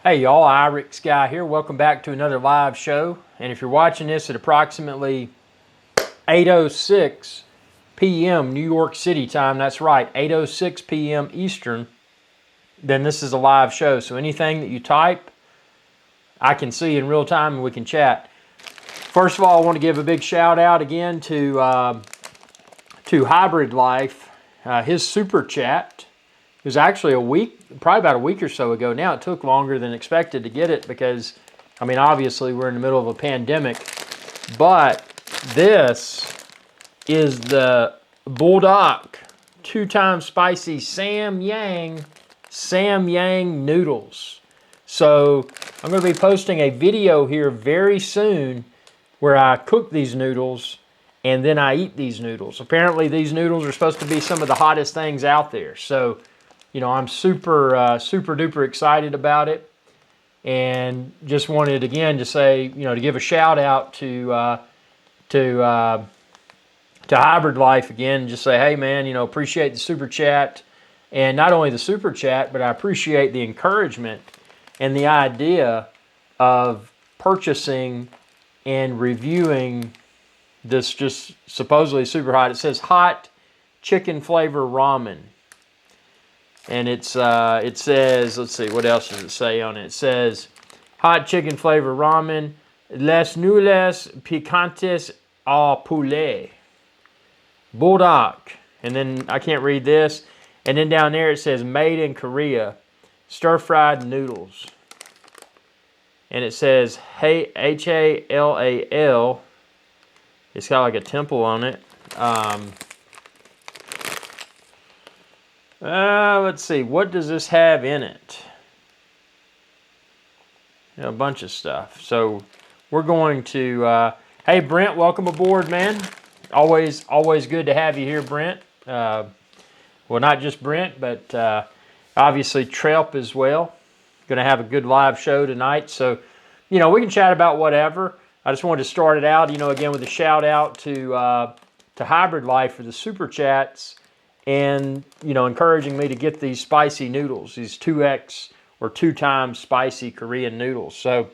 Hey y'all, IrixGuy here. Welcome back to another live show. And if you're watching this at approximately 8:06 p.m. New York City time, that's right, 8:06 p.m. Eastern, then this is a live show. So anything that you type, I can see in real time and we can chat. First of all, I want to give a big shout out again to Hybrid Life. His super chat was actually probably about a week or so ago now. It took longer than expected to get it because, I mean, obviously we're in the middle of a pandemic. But this is the Bulldog 2-time spicy Sam Yang noodles. So I'm going to be posting a video here very soon where I cook these noodles and then I eat these noodles. Apparently these noodles are supposed to be some of the hottest things out there. So, you know, I'm super duper excited about it, and just wanted again to say, you know, to give a shout out to Hybrid Life again. Just say, hey man, you know, appreciate the super chat, and not only the super chat, but I appreciate the encouragement and the idea of purchasing and reviewing this just supposedly super hot. It says hot chicken flavor ramen. And it says, let's see, what else does it say on it? It says, hot chicken flavor ramen, les nouilles piquantes au poulet, Bulldog. And then I can't read this. And then down there it says, made in Korea, stir-fried noodles. And it says, hey, H-A-L-A-L. It's got like a temple on it. Let's see, what does this have in it? You know, a bunch of stuff. So we're going to, hey Brent, welcome aboard, man. Always good to have you here, Brent. Well, not just Brent, but obviously Trelp as well. Going to have a good live show tonight. So, you know, we can chat about whatever. I just wanted to start it out, you know, again with a shout out to Hybrid Life for the super chats. And, you know, encouraging me to get these spicy noodles, these 2X or 2-time spicy Korean noodles. So,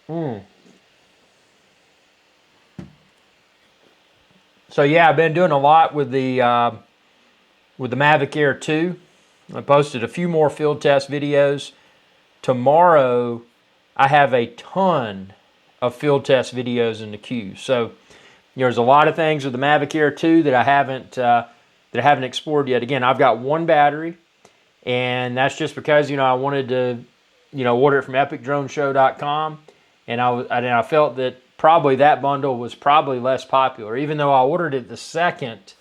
So yeah, I've been doing a lot with the Mavic Air 2. I posted a few more field test videos. Tomorrow, I have a ton of field test videos in the queue. So, there's a lot of things with the Mavic Air 2 that I haven't explored yet. Again, I've got one battery, and that's just because, you know, I wanted to, you know, order it from epicdroneshow.com, and I felt that probably that bundle was probably less popular. Even though I ordered it the second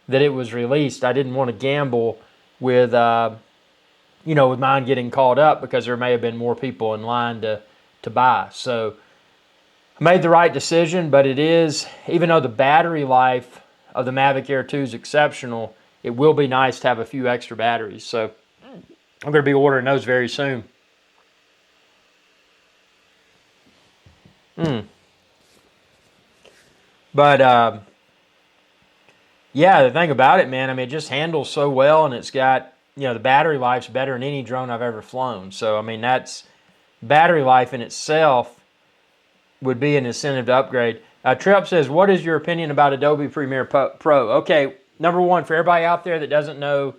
that it was released, I didn't want to gamble with, you know, with mine getting caught up because there may have been more people in line to buy. So I made the right decision, but it is, even though the battery life of the Mavic Air 2 is exceptional, it will be nice to have a few extra batteries. So I'm going to be ordering those very soon. But, yeah, the thing about it, man, I mean, it just handles so well, and it's got, you know, the battery life's better than any drone I've ever flown. So, I mean, that's battery life in itself would be an incentive to upgrade. Trip says, what is your opinion about Adobe Premiere Pro? Okay, number one, for everybody out there that doesn't know,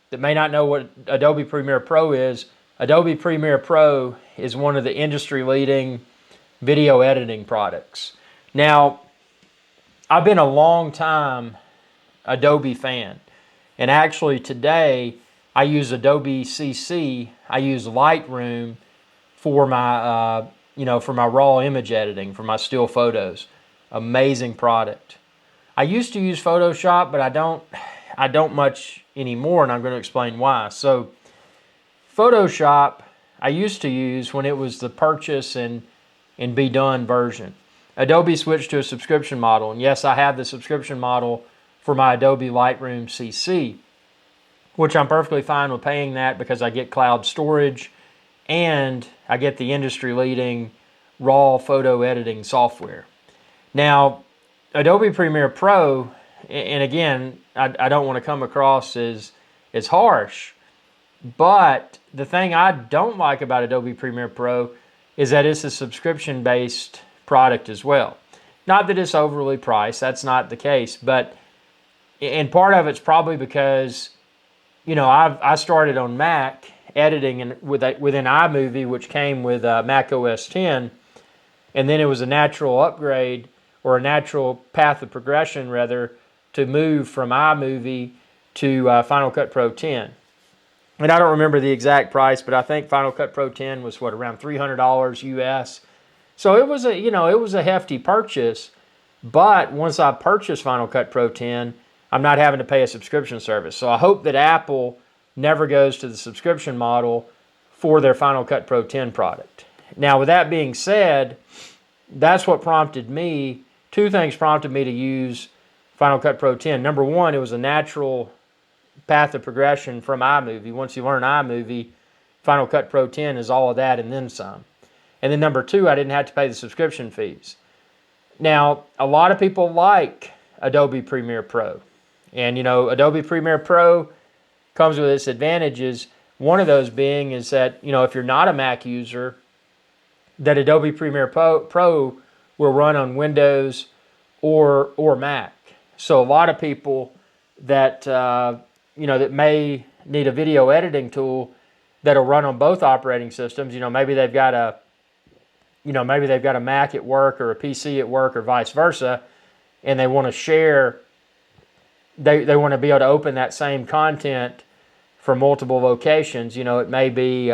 that may not know what Adobe Premiere Pro is, Adobe Premiere Pro is one of the industry-leading video editing products. Now, I've been a long time Adobe fan, and actually today I use Adobe CC. I use Lightroom for my you know, for my raw image editing, for my still photos. Amazing product. I used to use Photoshop, but I don't much anymore, and I'm going to explain why. So Photoshop I used to use when it was the purchase and be done version. Adobe switched to a subscription model, and yes, I have the subscription model for my Adobe Lightroom CC, which I'm perfectly fine with paying that because I get cloud storage and I get the industry-leading raw photo editing software. Now, Adobe Premiere Pro, and again, I don't want to come across as harsh, but the thing I don't like about Adobe Premiere Pro is that it's a subscription-based product as well. Not that it's overly priced, that's not the case, but and part of it's probably because, you know, I started on Mac editing within iMovie, which came with Mac OS 10, and then it was a natural upgrade, or a natural path of progression rather, to move from iMovie to Final Cut Pro 10. And I don't remember the exact price, but I think Final Cut Pro 10 was around $300 US. So it was a hefty purchase. But once I purchased Final Cut Pro 10, I'm not having to pay a subscription service. So I hope that Apple never goes to the subscription model for their Final Cut Pro 10 product. Now, with that being said, that's what prompted me. Two things prompted me to use Final Cut Pro 10. Number one, it was a natural path of progression from iMovie. Once you learn iMovie, Final Cut Pro 10 is all of that and then some. And then number two, I didn't have to pay the subscription fees. Now, a lot of people like Adobe Premiere Pro. And, you know, Adobe Premiere Pro comes with its advantages. One of those being is that, you know, if you're not a Mac user, that Adobe Premiere Pro will run on Windows or Mac. So a lot of people that, you know, that may need a video editing tool that'll run on both operating systems, you know, maybe they've got a Mac at work or a PC at work or vice versa, and they want to share, they want to be able to open that same content from multiple locations. You know, it may be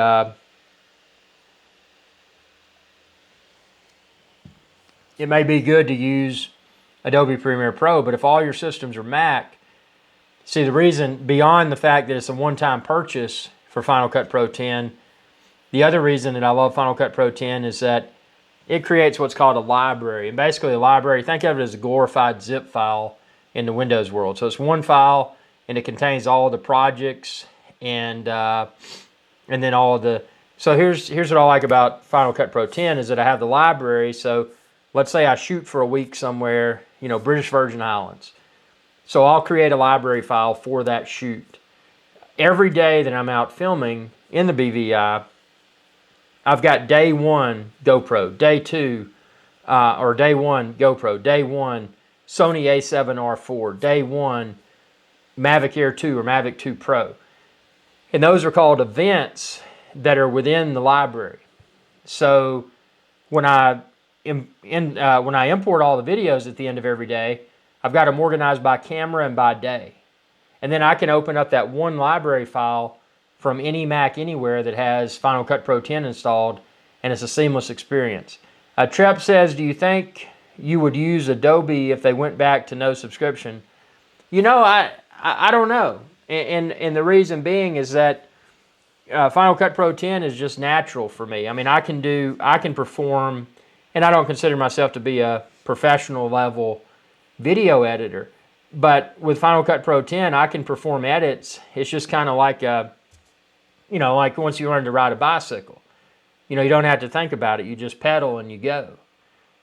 good to use Adobe Premiere Pro, but if all your systems are Mac, see, the reason, beyond the fact that it's a one-time purchase for Final Cut Pro 10, the other reason that I love Final Cut Pro 10 is that it creates what's called a library. And basically a library, think of it as a glorified zip file in the Windows world. So it's one file, and it contains all the projects and then all of the... So here's what I like about Final Cut Pro 10 is that I have the library. So let's say I shoot for a week somewhere, you know, British Virgin Islands. So I'll create a library file for that shoot. Every day that I'm out filming in the BVI, I've got day one GoPro, day two, or day one GoPro, day one Sony a7R4, day one Mavic Air 2 or Mavic 2 Pro. And those are called events that are within the library. So when I import all the videos at the end of every day, I've got them organized by camera and by day. And then I can open up that one library file from any Mac anywhere that has Final Cut Pro 10 installed, and it's a seamless experience. Trep says, do you think you would use Adobe if they went back to no subscription? You know, I don't know. And the reason being is that Final Cut Pro 10 is just natural for me. I mean, I can perform, and I don't consider myself to be a professional level video editor, but with Final Cut Pro 10, I can perform edits. It's just kind of like like once you learn to ride a bicycle. You know, you don't have to think about it. You just pedal and you go.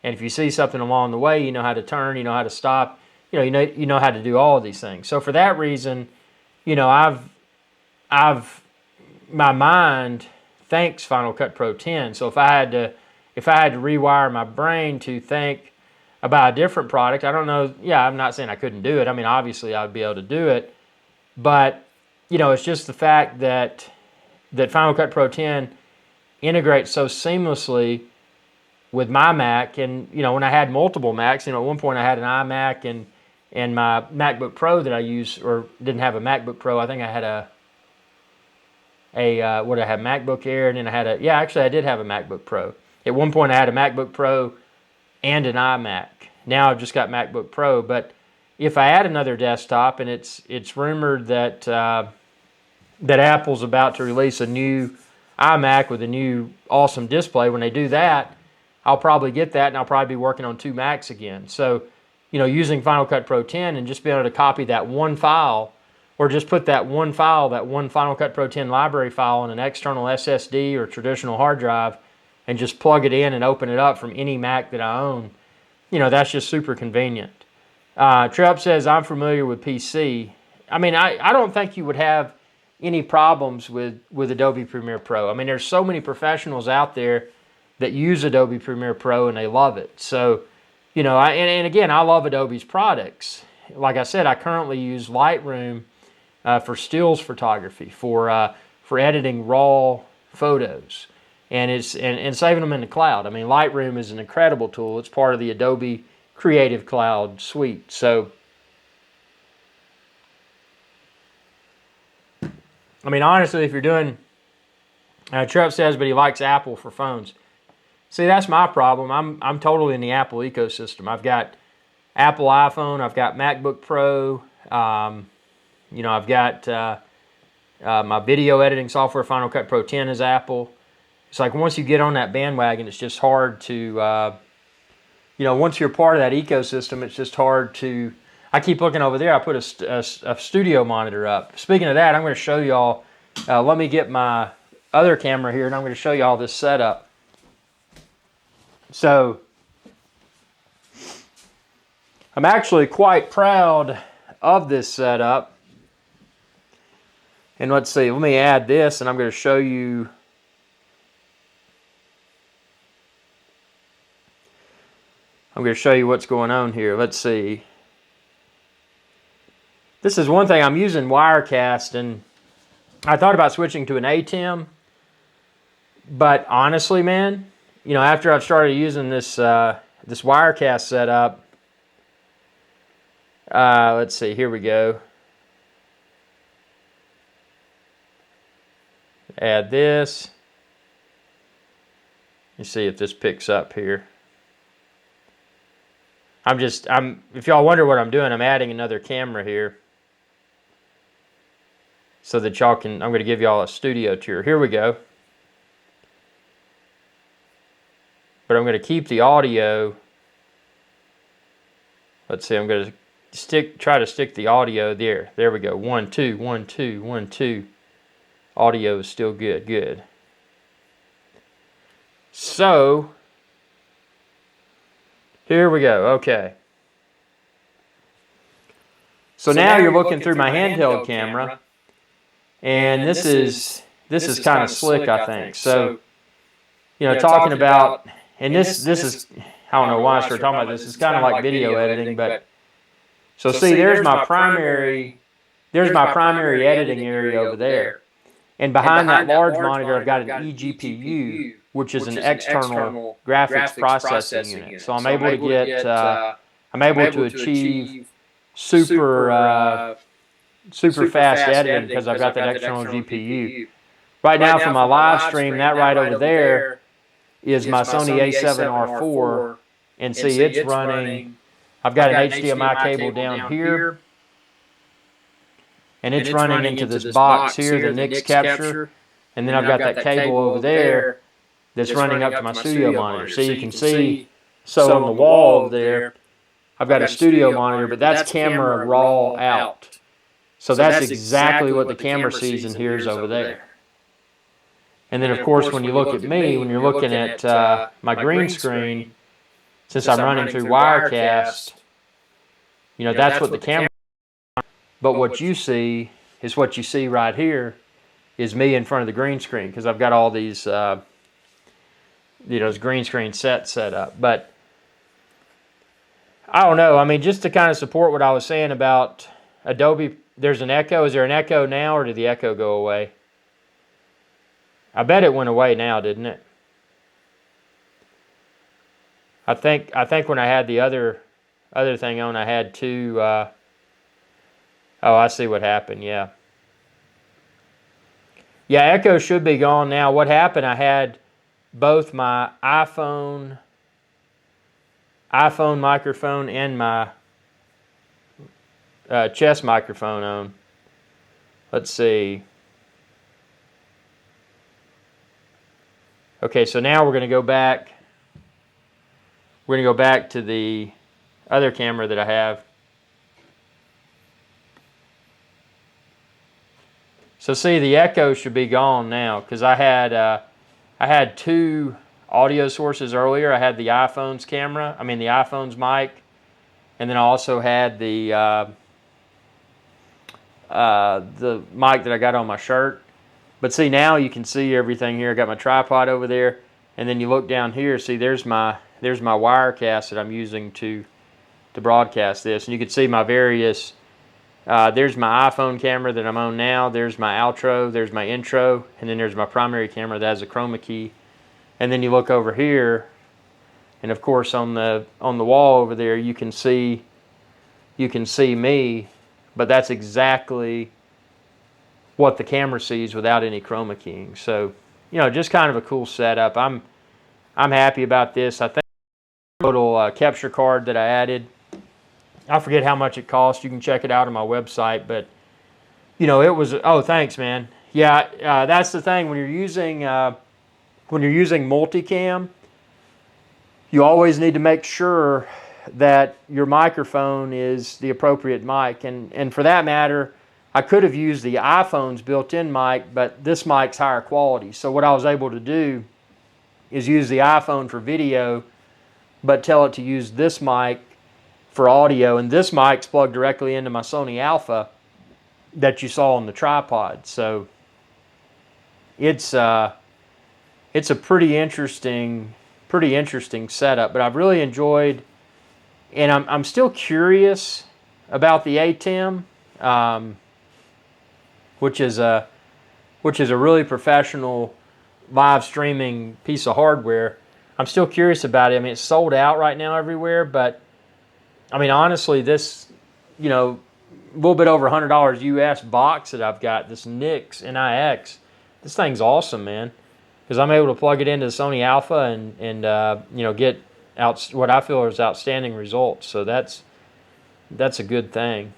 And if you see something along the way, you know how to turn, you know how to stop, you know how to do all of these things. So for that reason, you know, my mind thinks Final Cut Pro 10. So if I had to rewire my brain to think about a different product, I don't know. Yeah, I'm not saying I couldn't do it. I mean, obviously I'd be able to do it, but you know, it's just the fact that Final Cut Pro 10 integrates so seamlessly with my Mac. And you know, when I had multiple Macs, you know, at one point I had an iMac and my MacBook Pro that I used, or didn't have a MacBook Pro. I think I had what I have, MacBook Air, and then I did have a MacBook Pro. At one point I had a MacBook Pro and an iMac. Now I've just got MacBook Pro. But if I add another desktop, and it's rumored that Apple's about to release a new iMac with a new awesome display. When they do that, I'll probably get that, and I'll probably be working on two Macs again. So, you know, using Final Cut Pro 10 and just being able to copy that one file, or just put that one file, that one Final Cut Pro 10 library file on an external SSD or traditional hard drive, and just plug it in and open it up from any Mac that I own, you know, that's just super convenient. Trep says, I'm familiar with PC. I mean, I don't think you would have, any problems with Adobe Premiere Pro. I mean, there's so many professionals out there that use Adobe Premiere Pro and they love it. So, you know, and again, I love Adobe's products. Like I said, I currently use Lightroom for stills photography, for editing raw photos, and saving them in the cloud. I mean, Lightroom is an incredible tool. It's part of the Adobe Creative Cloud suite. So, I mean, honestly, if you're doing, Trump says, but he likes Apple for phones. See, that's my problem. I'm totally in the Apple ecosystem. I've got Apple iPhone. I've got MacBook Pro. You know, I've got my video editing software, Final Cut Pro 10 is Apple. It's like once you get on that bandwagon, it's just hard to, you know, once you're part of that ecosystem, it's just hard to. I keep looking over there. I put a studio monitor up. Speaking of that, I'm going to show y'all. Let me get my other camera here, and I'm going to show you all this setup. So, I'm actually quite proud of this setup. And let's see, let me add this, and I'm going to show you. I'm going to show you what's going on here. Let's see. This is one thing. I'm using Wirecast, and I thought about switching to an ATEM. But honestly, man, you know, after I've started using this this Wirecast setup, let's see, here we go. Add this. Let's see if this picks up here. If y'all wonder what I'm doing, I'm adding another camera here so that y'all can, I'm going to give y'all a studio tour. Here we go. But I'm going to keep the audio. Let's see, I'm going to try to stick the audio there. There we go. 1, 2, 1, 2, 1, 2. Audio is still good. Good. So, here we go. Okay. So now you're looking through my handheld camera, and this is kind of slick, I think. So, you know, talking about, and this is, I don't know why I started talking about this. It's kind of like video editing, but so see, there's my primary editing area over there. And behind that large monitor, I've got an eGPU, which is an external graphics processing unit. So I'm able to get, I'm able to achieve super fast editing because I've got that external GPU. Right now for my live stream, that right over there is my Sony a7R4, and see, it's running. I've got an HDMI cable down here. And it's running into this box here, the Nix capture, and then I've got that cable over there that's running up to my studio monitor. So you can see, so on the wall over there, I've got a studio monitor, but that's camera raw out. So that's exactly what the camera sees and hears over there. And then, of course, when you look at me, when you're looking at my green screen, since I'm running through Wirecast, you know, that's what the camera. But what you see is what you see right here is me in front of the green screen because I've got all these, you know, this green screen set up. But I don't know. I mean, just to kind of support what I was saying about Adobe, there's an echo. Is there an echo now, or did the echo go away? I bet it went away now, didn't it? I think when I had the other thing on, I had two. Oh, I see what happened, yeah. Yeah, echo should be gone now. What happened, I had both my iPhone microphone and my chest microphone on. Let's see. Okay, so now we're going to go back. We're going to go back to the other camera that I have. So see, the echo should be gone now because I had two audio sources earlier. I had the iPhone's iPhone's mic, and then I also had the the mic that I got on my shirt. But see, now you can see everything here. I got my tripod over there, and then you look down here. See, there's my Wirecast that I'm using to broadcast this, and you can see my various. There's my iPhone camera that I'm on now. There's my outro. There's my intro, and then there's my primary camera that has a chroma key. And then you look over here, and of course on the wall over there you can see me, but that's exactly what the camera sees without any chroma keying. So, just kind of a cool setup. I'm happy about this. I think the little capture card that I added, I forget how much it cost. You can check it out on my website, but it was. Oh, thanks, man. Yeah, that's the thing when you're using multicam. You always need to make sure that your microphone is the appropriate mic, and for that matter, I could have used the iPhone's built-in mic, but this mic's higher quality. So what I was able to do is use the iPhone for video, but tell it to use this mic for audio, and this mic's plugged directly into my Sony Alpha that you saw on the tripod. So it's a pretty interesting setup. But I've really enjoyed, and I'm still curious about the ATEM, which is a really professional live streaming piece of hardware. I'm still curious about it. I mean, it's sold out right now everywhere, but I mean, honestly, this, a little bit over $100 US box that I've got, this NIX, this thing's awesome, man, because I'm able to plug it into the Sony Alpha and get out what I feel is outstanding results. So that's a good thing.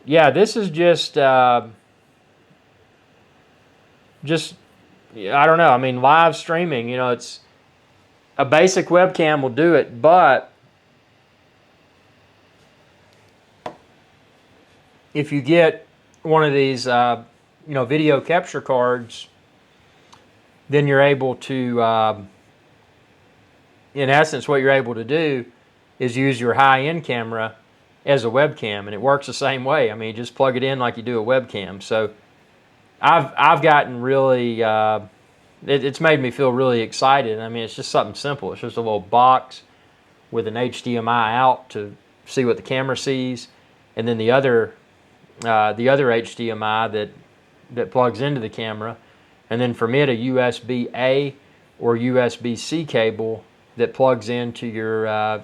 Yeah, this is just I don't know. I mean, live streaming, it's a basic webcam will do it, but if you get one of these, video capture cards, then you're able to, in essence, what you're able to do is use your high-end camera as a webcam, and it works the same way. I mean, you just plug it in like you do a webcam. So I've gotten really, it's made me feel really excited. I mean, it's just something simple. It's just a little box with an HDMI out to see what the camera sees, and then the other HDMI that plugs into the camera, and then from it a USB-A or USB-C cable that plugs into your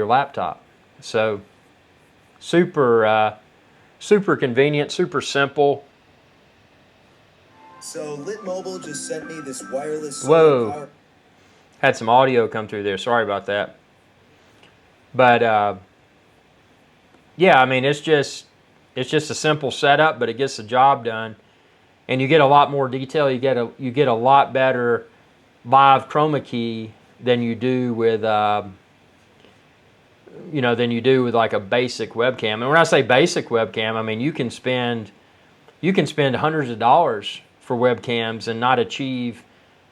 laptop. So super convenient, super simple. So Lit Mobile just sent me this wireless. Whoa! Had some audio come through there. Sorry about that. But yeah, I mean, it's just a simple setup, but it gets the job done, and you get a lot more detail. You get a lot better live chroma key than you do with like a basic webcam. And when I say basic webcam, I mean you can spend hundreds of dollars for webcams and not achieve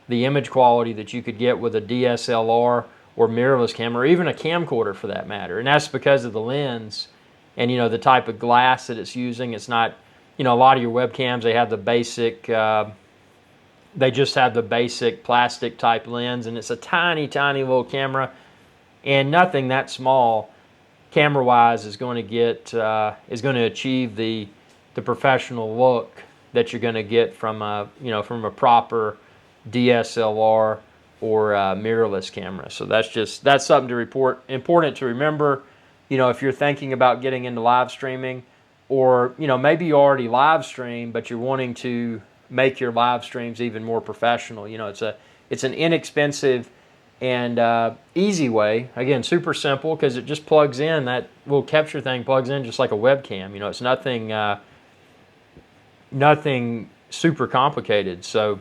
the image quality that you could get with a DSLR or mirrorless camera, or even a camcorder for that matter. And that's because of the lens and the type of glass that it's using. It's not, a lot of your webcams, they have the basic they just have the basic plastic type lens, and it's a tiny little camera, and nothing that small camera wise is going to achieve the professional look that you're going to get from a proper DSLR or mirrorless camera. So that's something to report, important to remember. If you're thinking about getting into live streaming, or maybe you already live stream but you're wanting to make your live streams even more professional. It's an inexpensive and easy way. Again, super simple, because it just plugs in. That little capture thing plugs in just like a webcam. It's nothing super complicated. So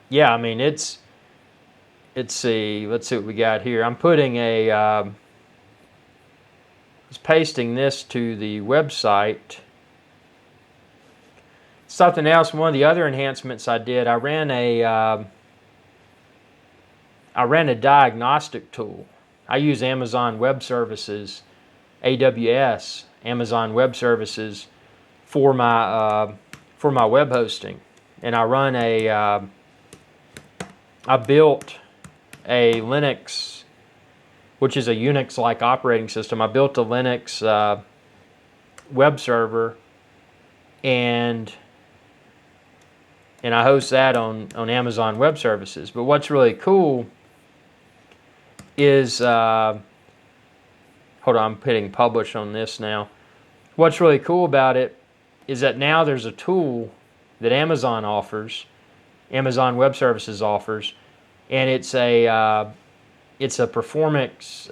yeah, I mean, let's see what we got here. I'm putting pasting this to the website. Something else, one of the other enhancements I did, I ran a diagnostic tool. I use Amazon Web Services, AWS, Amazon Web Services for my web hosting, and I run I built a Linux, which is a Unix-like operating system. I built a Linux web server, and I host that on Amazon Web Services. But what's really cool is, hold on, I'm hitting publish on this now. What's really cool about it is that now there's a tool that Amazon offers, Amazon Web Services offers, and it's a performance.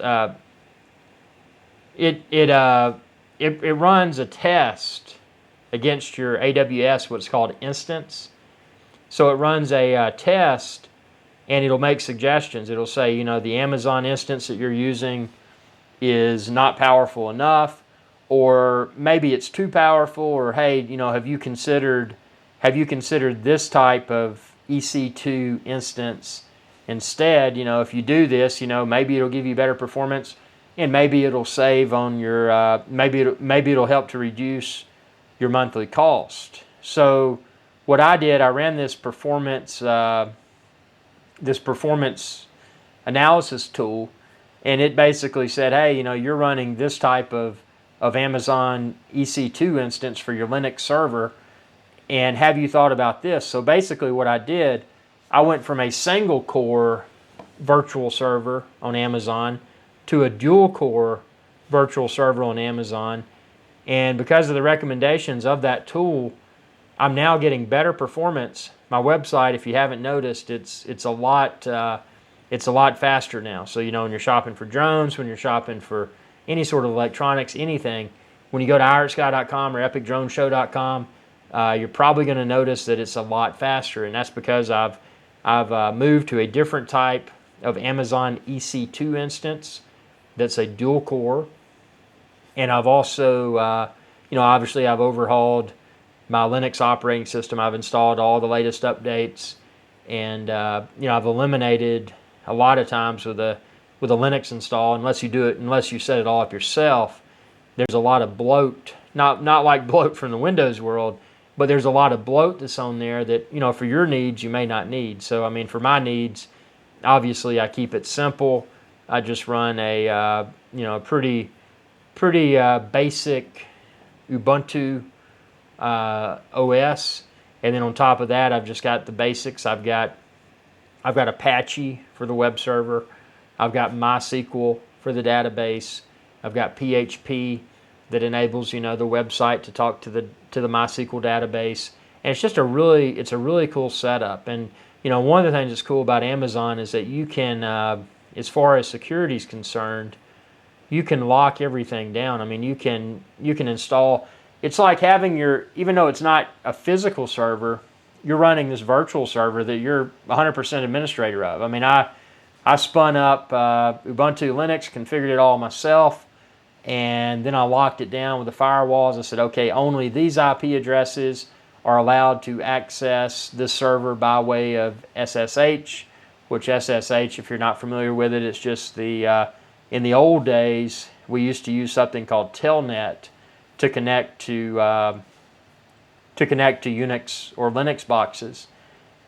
It runs a test against your AWS, what's called instance. So it runs a test, and it'll make suggestions. It'll say, you know, the Amazon instance that you're using is not powerful enough, or maybe it's too powerful, or hey, you know, have you considered this type of EC2 instance instead? You know, if you do this, you know, maybe it'll give you better performance, and maybe it'll save on your maybe it'll help to reduce your monthly cost. So what I did, I ran this performance analysis tool, and it basically said, hey, you know, you're running this type of Amazon EC2 instance for your Linux server, and have you thought about this? So basically what I did, I went from a single core virtual server on Amazon to a dual core virtual server on Amazon, and because of the recommendations of that tool, I'm now getting better performance. My website, if you haven't noticed, it's a lot faster now. So, you know, when you're shopping for drones, when you're shopping for any sort of electronics, anything, when you go to IrixGuy.com or EpicDroneShow.com, you're probably going to notice that it's a lot faster, and that's because I've moved to a different type of Amazon EC2 instance that's a dual core, and I've also, you know, obviously I've overhauled my Linux operating system. I've installed all the latest updates, and you know, I've eliminated a lot of times with a Linux install, unless you set it all up yourself, there's a lot of bloat, not like bloat from the Windows world, but there's a lot of bloat that's on there that, you know, for your needs you may not need. So I mean, for my needs, obviously I keep it simple. I just run a you know, pretty basic Ubuntu OS, and then on top of that, I've just got the basics. I've got Apache for the web server. I've got MySQL for the database. I've got PHP that enables, you know, the website to talk to the MySQL database, and it's just a really cool setup. And you know, one of the things that's cool about Amazon is that you can, as far as security is concerned, you can lock everything down. I mean, you can install. It's like having even though it's not a physical server, you're running this virtual server that you're 100% administrator of. I mean, I spun up Ubuntu Linux, configured it all myself, and then I locked it down with the firewalls. I said, okay, only these IP addresses are allowed to access this server by way of SSH, which SSH, if you're not familiar with it, it's just in the old days, we used to use something called Telnet to connect to Unix or Linux boxes,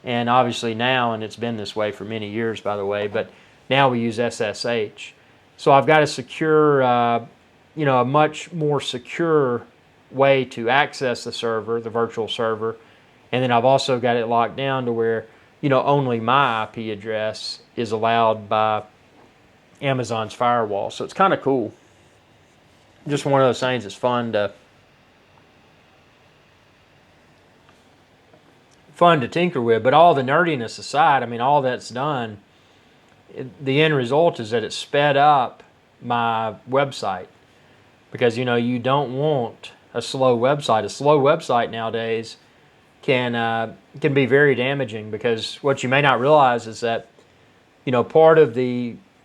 and obviously now, and it's been this way for many years, by the way, but now we use SSH. So I've got a secure, you know, a much more secure way to access the server, the virtual server, and then I've also got it locked down to where, you know, only my IP address is allowed by Amazon's firewall. So it's kind of cool. Just one of those things that's fun to tinker with. But all the nerdiness aside, I mean, all that's done, the end result is that it sped up my website, because, you know, you don't want a slow website. A slow website nowadays can be very damaging, because what you may not realize is that, you know, part of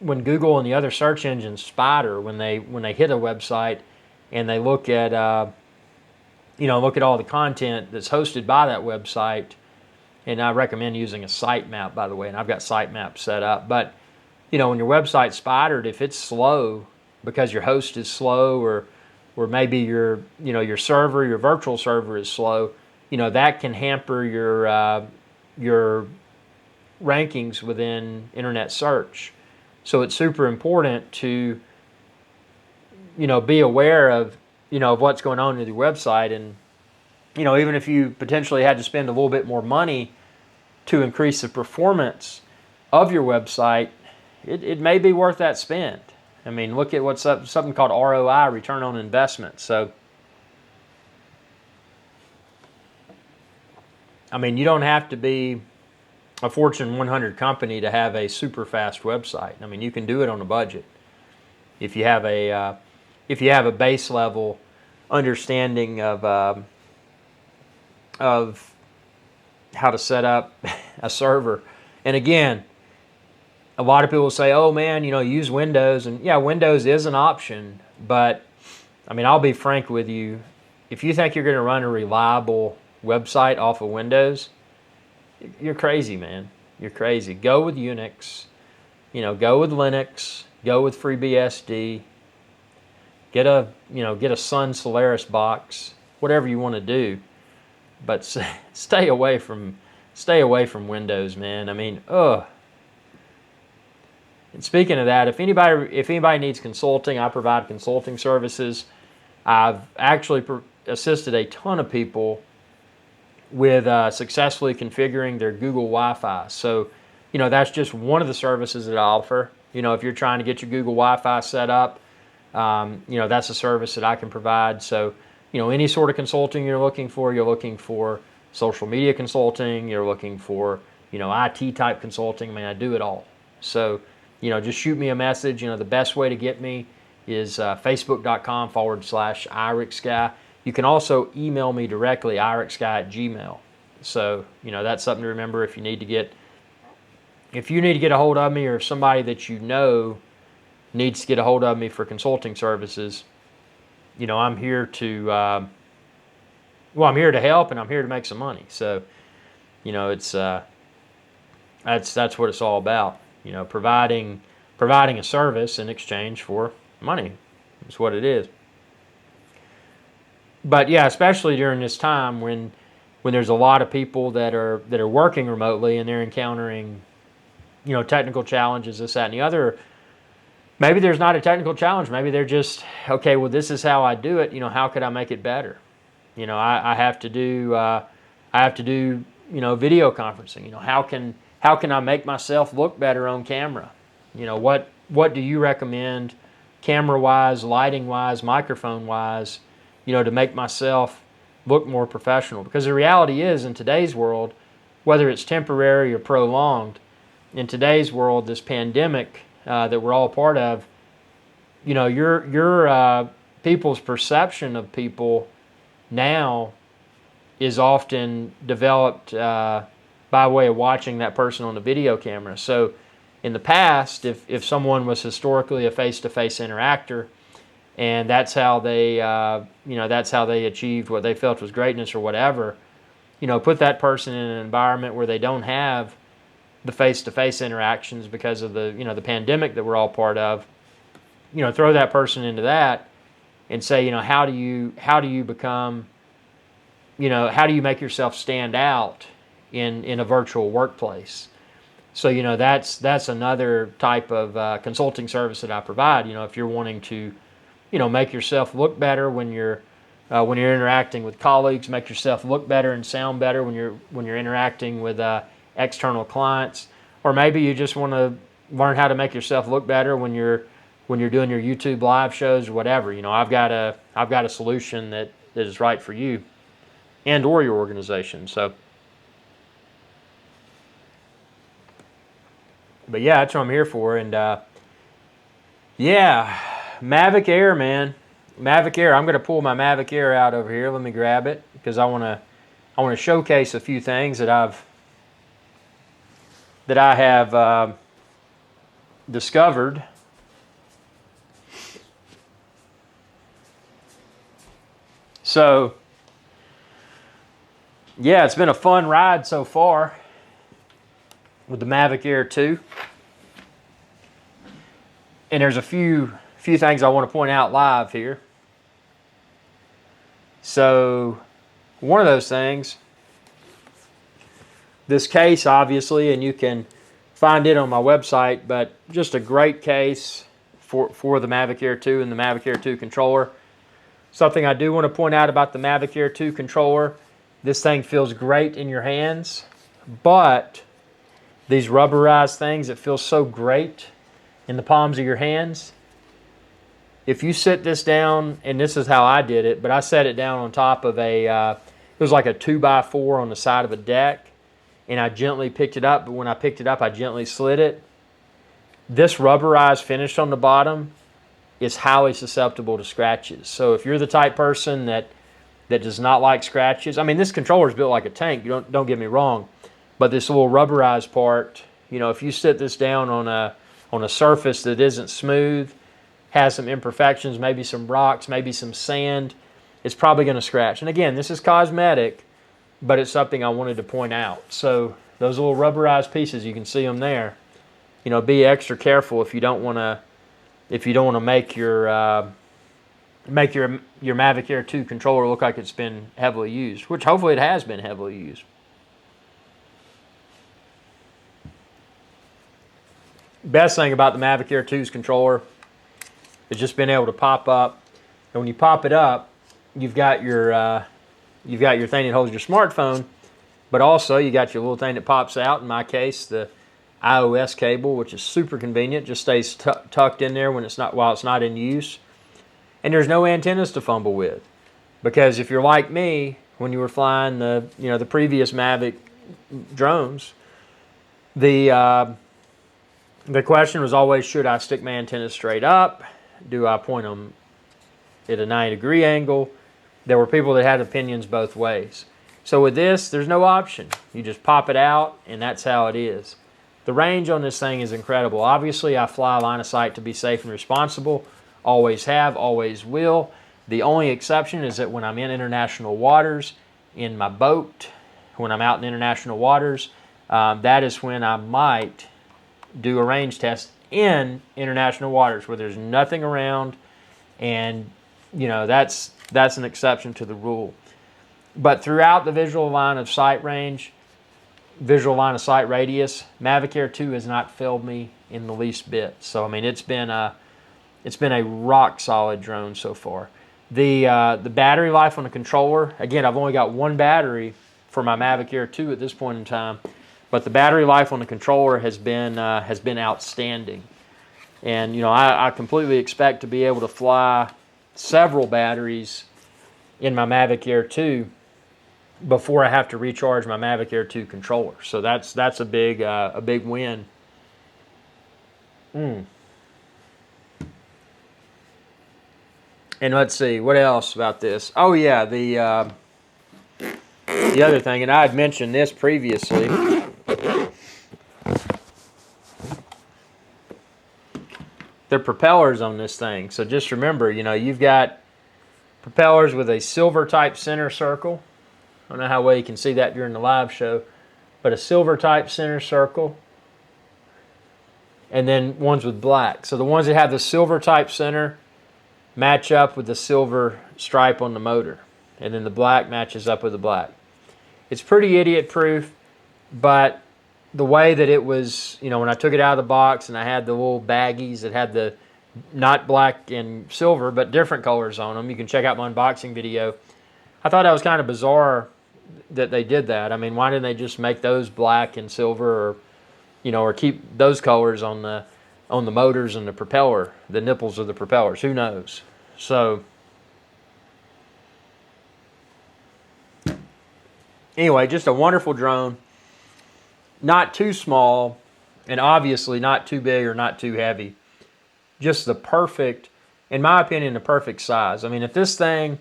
when Google and the other search engines spider, when they hit a website and they look at all the content that's hosted by that website, and I recommend using a sitemap, by the way, and I've got sitemap set up. But, you know, when your website's spidered, if it's slow because your host is slow, or, where maybe your server, your virtual server is slow, that can hamper your rankings within internet search. So it's super important to be aware of of what's going on with your website, and even if you potentially had to spend a little bit more money to increase the performance of your website, it may be worth that spend. I mean, look at what's up, something called ROI, return on investment. So, I mean, you don't have to be a Fortune 100 company to have a super fast website. I mean, you can do it on a budget if you have a base level understanding of how to set up a server. And again, a lot of people say, "Oh man, use Windows," and yeah, Windows is an option. But I mean, I'll be frank with you: if you think you're going to run a reliable website off of Windows, you're crazy, man. You're crazy. Go with Unix. Go with Linux. Go with FreeBSD. Get a Sun Solaris box. Whatever you want to do, but stay away from Windows, man. I mean, ugh. And speaking of that, if anybody needs consulting, I provide consulting services. I've actually assisted a ton of people with successfully configuring their Google Wi-Fi. So, that's just one of the services that I offer. If you're trying to get your Google Wi-Fi set up, that's a service that I can provide. So, any sort of consulting you're looking for social media consulting, you're looking for, IT type consulting. I mean, I do it all. So, just shoot me a message. The best way to get me is facebook.com/IrixGuy. You can also email me directly, IrixGuy@gmail. So, that's something to remember if you need to get a hold of me, or if somebody that needs to get a hold of me for consulting services. I'm here to I'm here to help, and I'm here to make some money. So, it's that's what it's all about. Providing a service in exchange for money. That's what it is. But yeah, especially during this time when there's a lot of people that are working remotely, and they're encountering technical challenges, this, that, and the other. Maybe there's not a technical challenge. Maybe they're just, okay, well, this is how I do it. How could I make it better? I have to do video conferencing. How can I make myself look better on camera? What do you recommend, camera-wise, lighting-wise, microphone-wise, to make myself look more professional? Because the reality is, in today's world, whether it's temporary or prolonged, in today's world, this pandemic that we're all part of, your people's perception of people now is often developed by way of watching that person on the video camera. So in the past, if someone was historically a face-to-face interactor, and that's how they achieved what they felt was greatness or whatever, put that person in an environment where they don't have the face-to-face interactions because of the pandemic that we're all part of. Throw that person into that and say, how do you become, how do you make yourself stand out in a virtual workplace? So that's another type of consulting service that I provide. If you're wanting to make yourself look better when you're interacting with colleagues, make yourself look better and sound better when you're interacting with external clients, or maybe you just want to learn how to make yourself look better when you're doing your YouTube live shows or whatever. I've got a solution that is right for you and or your organization. So, but yeah, that's what I'm here for. And yeah, Mavic Air, man, Mavic Air. I'm going to pull my Mavic Air out over here. Let me grab it because I want to showcase a few things that I have discovered. So, yeah, it's been a fun ride so far with the Mavic Air 2. And there's a few things I want to point out live here. So one of those things, this case obviously, and you can find it on my website, but just a great case for the Mavic Air 2 and the Mavic Air 2 controller. Something I do want to point out about the Mavic Air 2 controller, this thing feels great in your hands, but these rubberized things, it feels so great in the palms of your hands. If you sit this down, and this is how I did it, but I set it down on top of it was like a 2x4 on the side of a deck, and I gently picked it up, but when I picked it up, I gently slid it. This rubberized finish on the bottom is highly susceptible to scratches. So if you're the type person that does not like scratches, I mean, this controller is built like a tank, don't get me wrong, but this little rubberized part, you know, if you sit this down on a surface that isn't smooth, has some imperfections, maybe some rocks, maybe some sand, it's probably going to scratch. And again, this is cosmetic, but it's something I wanted to point out. So those little rubberized pieces, you can see them there. You know, be extra careful if you don't want to make your Mavic Air 2 controller look like it's been heavily used, which hopefully it has been heavily used. Best thing about the Mavic Air 2's controller is just being able to pop up, and when you pop it up, you've got your thing that holds your smartphone, but also you got your little thing that pops out. In my case, the iOS cable, which is super convenient, just stays tucked in there while it's not in use. And there's no antennas to fumble with, because if you're like me, when you were flying the previous Mavic drones, the question was always, should I stick my antennas straight up? Do I point them at a 90-degree angle? There were people that had opinions both ways. So with this, there's no option. You just pop it out, and that's how it is. The range on this thing is incredible. Obviously, I fly line of sight to be safe and responsible. Always have, always will. The only exception is that when I'm in international waters, in my boat, when I'm out in international waters, that is when I might do a range test in international waters where there's nothing around, and you know that's an exception to the rule. But throughout the visual line of sight range, visual line of sight radius, Mavic Air 2 has not failed me in the least bit. So I mean, it's been a rock solid drone so far. The battery life on the controller, again, I've only got one battery for my Mavic Air 2 at this point in time, but the battery life on the controller has been outstanding. And you know, I completely expect to be able to fly several batteries in my Mavic Air 2 before I have to recharge my Mavic Air 2 controller. So that's a big win. And let's see, what else about this? Oh yeah, the other thing, and I had mentioned this previously. The propellers on this thing. So just remember, you know, you've got propellers with a silver type center circle. I don't know how well you can see that during the live show, but a silver type center circle, and then ones with black. So the ones that have the silver type center match up with the silver stripe on the motor, and then the black matches up with the black. It's pretty idiot proof, but the way that it was, you know, when I took it out of the box and I had the little baggies that had the not black and silver but different colors on them, you can check out my unboxing video. I thought that was kind of bizarre that they did that. I mean, why didn't they just make those black and silver, or you know, or keep those colors on the motors and the propeller, the nipples of the propellers? Who knows? So anyway, just a wonderful drone. Not too small, and obviously not too big or not too heavy. Just the perfect, in my opinion, the perfect size. I mean, if this thing,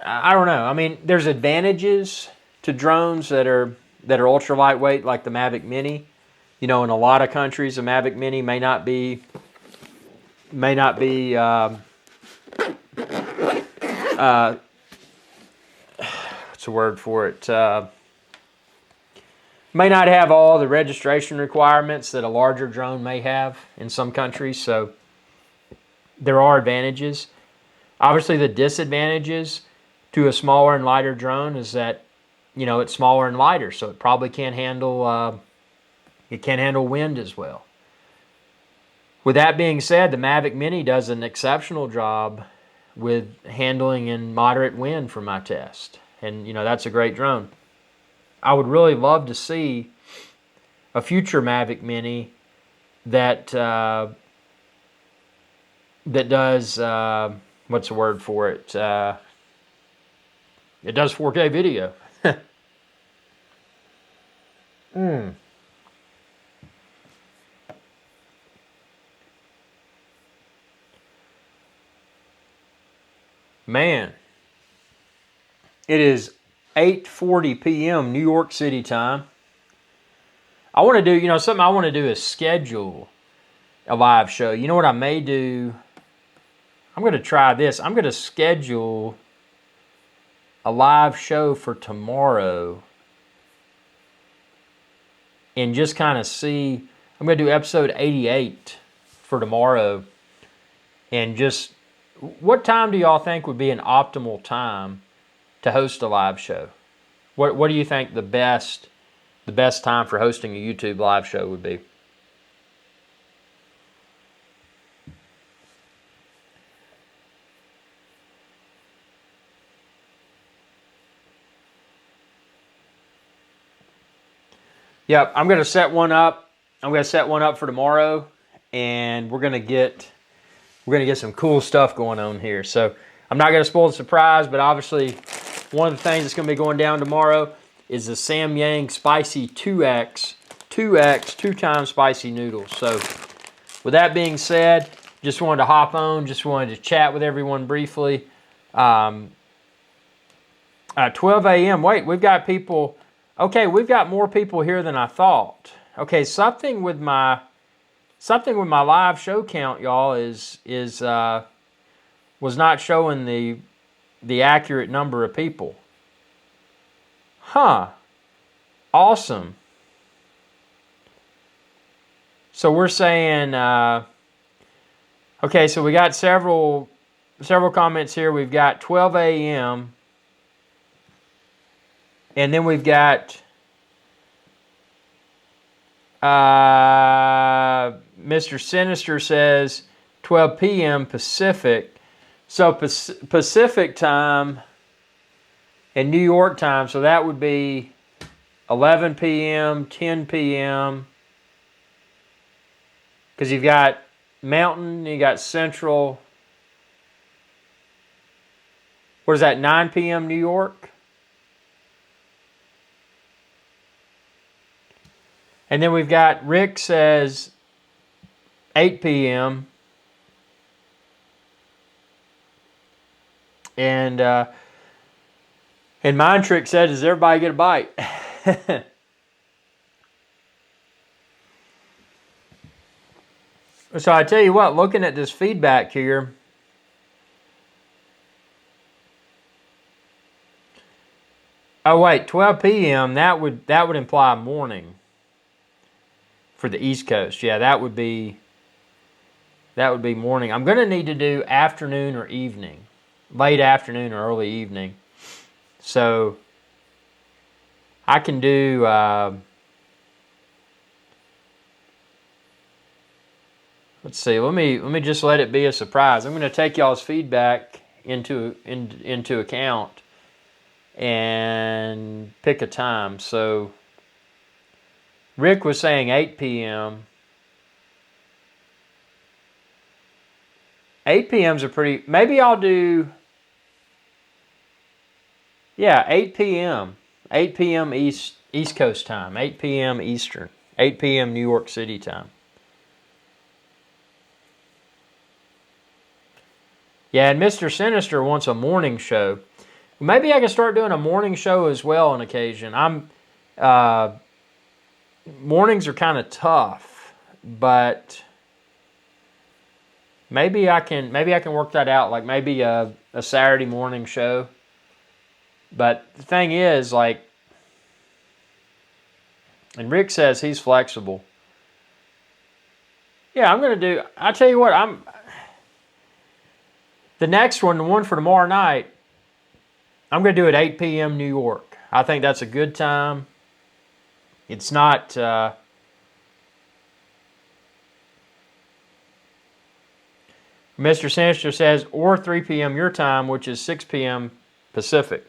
I don't know. I mean, there's advantages to drones that are ultra lightweight, like the Mavic Mini. You know, in a lot of countries, the Mavic Mini may not be what's the word for it? May not have all the registration requirements that a larger drone may have in some countries, so there are advantages. Obviously, the disadvantages to a smaller and lighter drone is that, it's smaller and lighter, so it probably can't handle wind as well. With that being said, the Mavic Mini does an exceptional job with handling in moderate wind for my test, and that's a great drone. I would really love to see a future Mavic Mini that does what's the word for it? It does 4K video. Man, it is 8:40 p.m. New York City time. I want to do, something I want to do is schedule a live show. You know what I may do? I'm going to try this. I'm going to schedule a live show for tomorrow and just kind of see. I'm going to do episode 88 for tomorrow. And just, what time do y'all think would be an optimal time to host a live show? What do you think the best time for hosting a YouTube live show would be? Yep, I'm going to set one up. I'm going to set one up for tomorrow, and we're going to get some cool stuff going on here. So I'm not going to spoil the surprise, but obviously one of the things that's going to be going down tomorrow is the Samyang Spicy 2X, 2 times spicy noodles. So with that being said, just wanted to hop on, just wanted to chat with everyone briefly. 12 a.m. Wait, we've got people. Okay, we've got more people here than I thought. Okay, something with my live show count, y'all, was not showing the accurate number of people. Huh. Awesome. So we're saying, okay, so we got several comments here. We've got 12 a.m. And then we've got Mr. Sinister says 12 p.m. Pacific. So Pacific time and New York time, so that would be 11 p.m., 10 p.m. Because you've got Mountain, you got Central. What is that, 9 p.m. New York? And then we've got Rick says 8 p.m. And Mind Trick said, does everybody get a bite? So I tell you what, looking at this feedback here, oh wait, 12 p.m. That would imply morning for the East Coast. Yeah, that would be morning. I'm going to need to do afternoon or evening, late afternoon or early evening. So I can do let's see. Let me just let it be a surprise. I'm going to take y'all's feedback into account and pick a time. So Rick was saying 8 p.m. 8 p.m.'s a pretty... Maybe I'll do... Yeah, 8 p.m. 8 p.m. East Coast time. 8 p.m. Eastern. 8 p.m. New York City time. Yeah, and Mr. Sinister wants a morning show. Maybe I can start doing a morning show as well on occasion. Mornings are kind of tough, but maybe I can work that out. Like maybe a Saturday morning show. But the thing is, like, and Rick says he's flexible. Yeah, I'm going to do, I tell you what, the next one, the one for tomorrow night, I'm going to do it 8 p.m. New York. I think that's a good time. It's not... Mr. Sinister says, or 3 p.m. your time, which is 6 p.m. Pacific.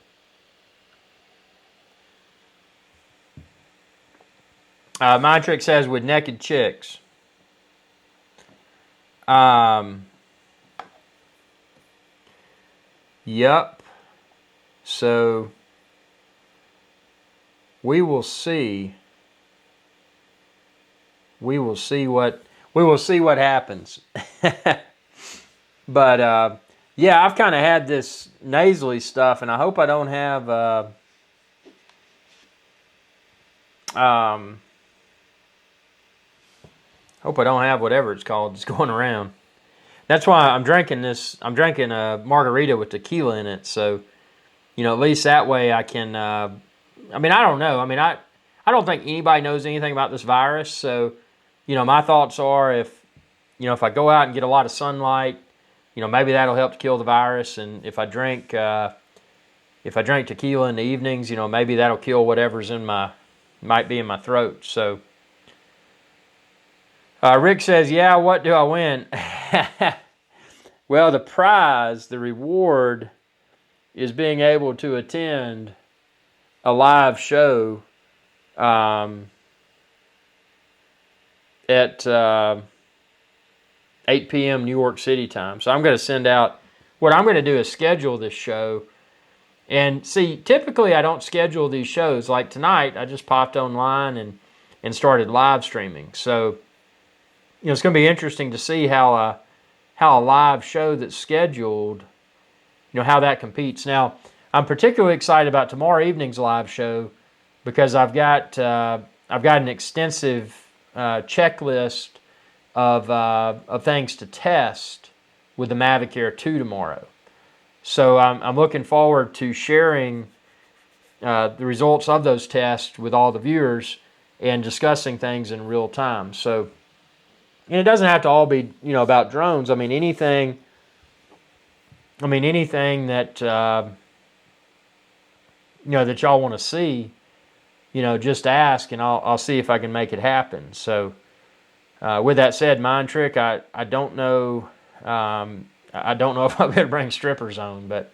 My Trick says, with naked chicks. Yep. So we will see. We will see what happens. But yeah, I've kind of had this nasally stuff, and I hope I don't have hope I don't have whatever it's called that's going around. That's why I'm drinking this. I'm drinking a margarita with tequila in it. So, you know, at least that way I can. I mean, I don't know. I mean, I don't think anybody knows anything about this virus. So, you know, my thoughts are if I go out and get a lot of sunlight, you know, maybe that'll help to kill the virus. And if I drink tequila in the evenings, you know, maybe that'll kill whatever's might be in my throat. So. Rick says, yeah, what do I win? Well, the prize, the reward, is being able to attend a live show at 8 p.m. New York City time. So I'm going to send out, what I'm going to do is schedule this show. And see, typically I don't schedule these shows. Like tonight, I just popped online and started live streaming. So, you know, it's going to be interesting to see how a live show that's scheduled, you know, how that competes. Now, I'm particularly excited about tomorrow evening's live show because I've got an extensive checklist of things to test with the Mavic Air 2 tomorrow. So I'm looking forward to sharing the results of those tests with all the viewers and discussing things in real time. So. And it doesn't have to all be, you know, about drones. I mean, anything that, you know, that y'all want to see, you know, just ask and I'll see if I can make it happen. So, with that said, Mind Trick, I don't know, I don't know if I'll be able to bring strippers on, but,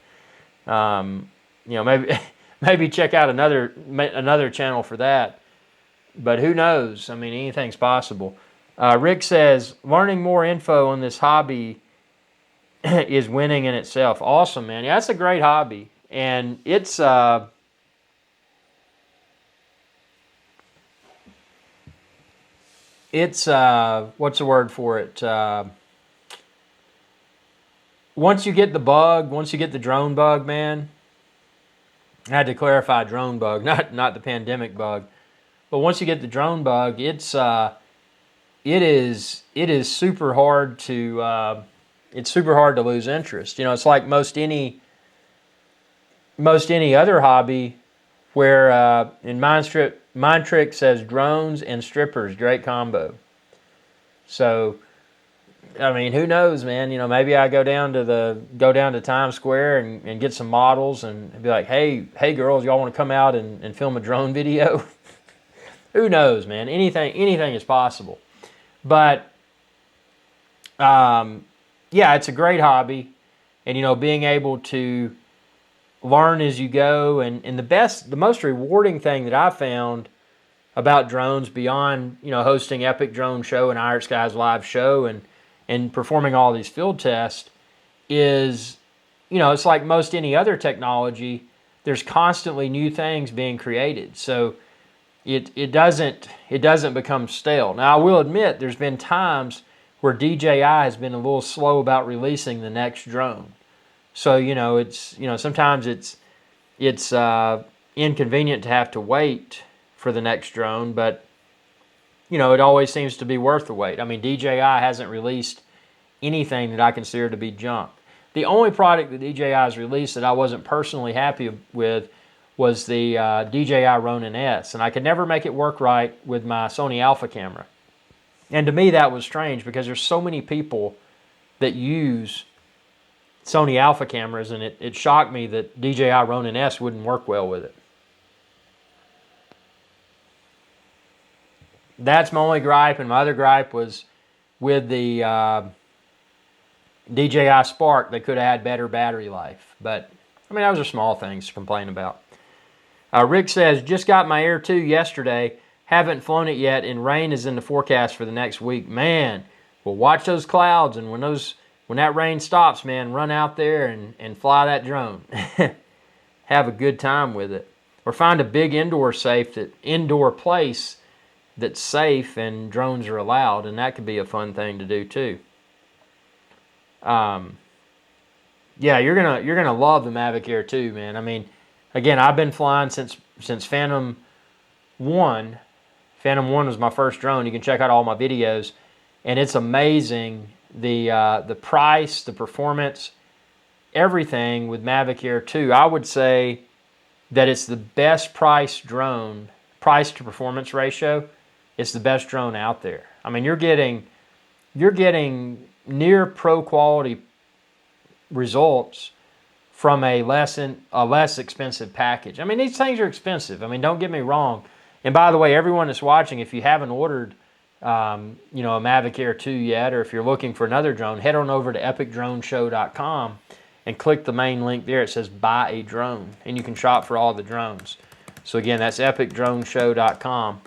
you know, maybe check out another channel for that. But who knows? I mean, anything's possible. Rick says, learning more info on this hobby is winning in itself. Awesome, man. Yeah, that's a great hobby. And it's what's the word for it? Once you get the drone bug, man, I had to clarify drone bug, not the pandemic bug. But once you get the drone bug, it is super hard to lose interest. You know, it's like most any other hobby where in Mind Trick says drones and strippers, great combo. So I mean, who knows, man? You know, maybe I go down to Times Square and get some models and be like, hey girls, y'all want to come out and film a drone video? Who knows, man? Anything is possible. But, yeah, it's a great hobby. And, you know, being able to learn as you go. And the most rewarding thing that I've found about drones beyond, you know, hosting Epic Drone Show and IrixGuy's live show and performing all these field tests is, you know, it's like most any other technology. There's constantly new things being created. So it doesn't become stale. Now, I will admit there's been times where DJI has been a little slow about releasing the next drone. So, you know, sometimes it's inconvenient to have to wait for the next drone, but, you know, it always seems to be worth the wait. I mean, DJI hasn't released anything that I consider to be junk. The only product that DJI has released that I wasn't personally happy with was the DJI Ronin S, and I could never make it work right with my Sony Alpha camera. And to me that was strange because there's so many people that use Sony Alpha cameras, and it shocked me that DJI Ronin S wouldn't work well with it. That's my only gripe, and my other gripe was with the DJI Spark. They could have had better battery life, but I mean, those are small things to complain about. Rick says, just got my Air 2 yesterday. Haven't flown it yet, and rain is in the forecast for the next week. Man, well, watch those clouds, and when that rain stops, man, run out there and fly that drone. Have a good time with it. Or find a big indoor place that's safe and drones are allowed, and that could be a fun thing to do too. Yeah, you're gonna love the Mavic Air 2, man. I mean, again, I've been flying since Phantom 1. Phantom 1 was my first drone. You can check out all my videos, and it's amazing the price, the performance, everything with Mavic Air 2. I would say that it's the best price drone, price to performance ratio. It's the best drone out there. I mean, you're getting near pro quality results from a less expensive package. I mean, these things are expensive. I mean, don't get me wrong. And by the way, everyone that's watching, if you haven't ordered, a Mavic Air 2 yet, or if you're looking for another drone, head on over to epicdroneshow.com and click the main link there. It says buy a drone, and you can shop for all the drones. So again, that's epicdroneshow.com.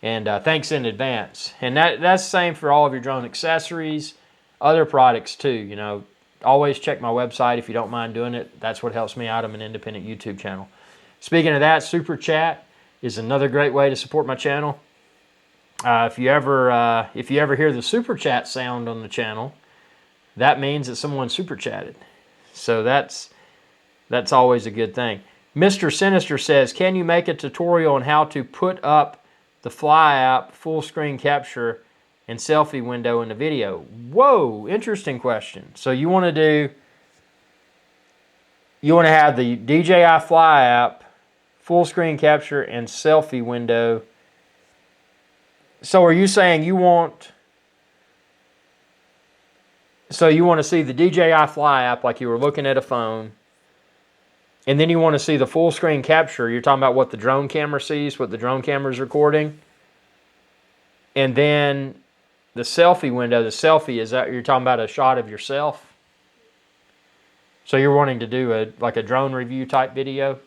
And thanks in advance. And that's the same for all of your drone accessories, other products too. Always check my website if you don't mind doing it. That's what helps me out. I'm an independent YouTube channel. Speaking of that, Super Chat is another great way to support my channel. If you ever hear the Super Chat sound on the channel, that means that someone Super Chatted. So that's always a good thing. Mr. Sinister says, can you make a tutorial on how to put up the Fly app full screen capture and selfie window in the video? Whoa, interesting question. So you want to have the DJI Fly app full screen capture and selfie window. So are you saying you want to see the DJI Fly app like you were looking at a phone, and then you want to see the full screen capture? You're talking about what the drone camera sees, what the drone camera is recording. And then the selfie window, the selfie, is that you're talking about a shot of yourself? So you're wanting to do a drone review type video?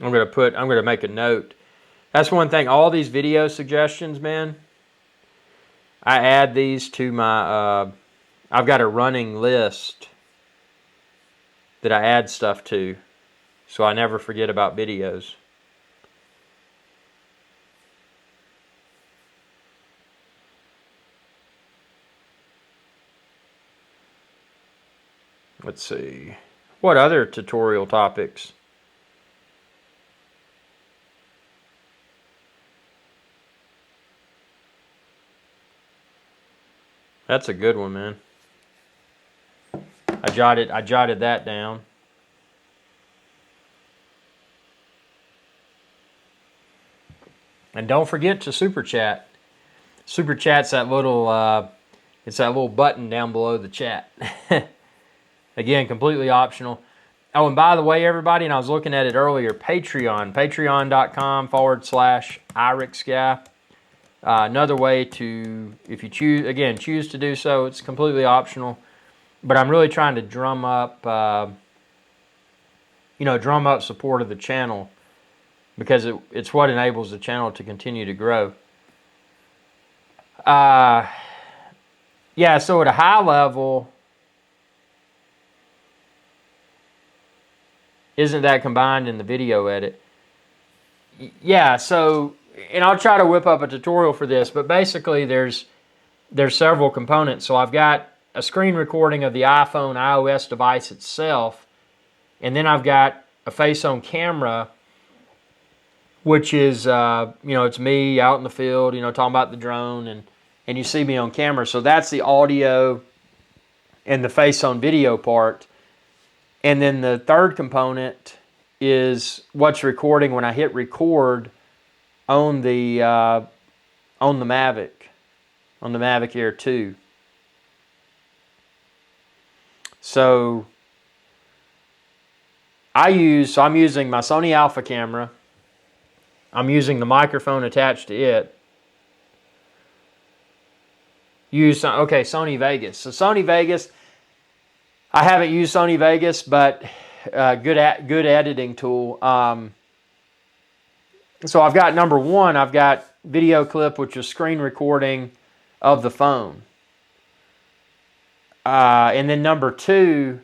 I'm gonna make a note. That's one thing. All these video suggestions, man, I add these to my. I've got a running list that I add stuff to, so I never forget about videos. Let's see. What other tutorial topics? That's a good one, man. I jotted that down. And don't forget to Super Chat. Super Chat's that little it's that little button down below the chat. Again, completely optional. Oh, and by the way, everybody, and I was looking at it earlier, patreon.com/IrixGuy. Another way to, if you choose to do so, it's completely optional. But I'm really trying to drum up support of the channel, because it's what enables the channel to continue to grow. Yeah, so at a high level, isn't that combined in the video edit? Yeah, so, and I'll try to whip up a tutorial for this, but basically there's several components. So I've got a screen recording of the iPhone iOS device itself, and then I've got a face on camera, which is it's me out in the field, talking about the drone, and you see me on camera. So that's the audio and the face on video part. And then the third component is what's recording when I hit record on the Mavic, on the Mavic Air 2. So I'm using my Sony Alpha camera. I'm using the microphone attached to it. Sony Vegas. So Sony Vegas, I haven't used Sony Vegas, but good editing tool. So I've got number one, I've got video clip, which is screen recording of the phone. And then number two,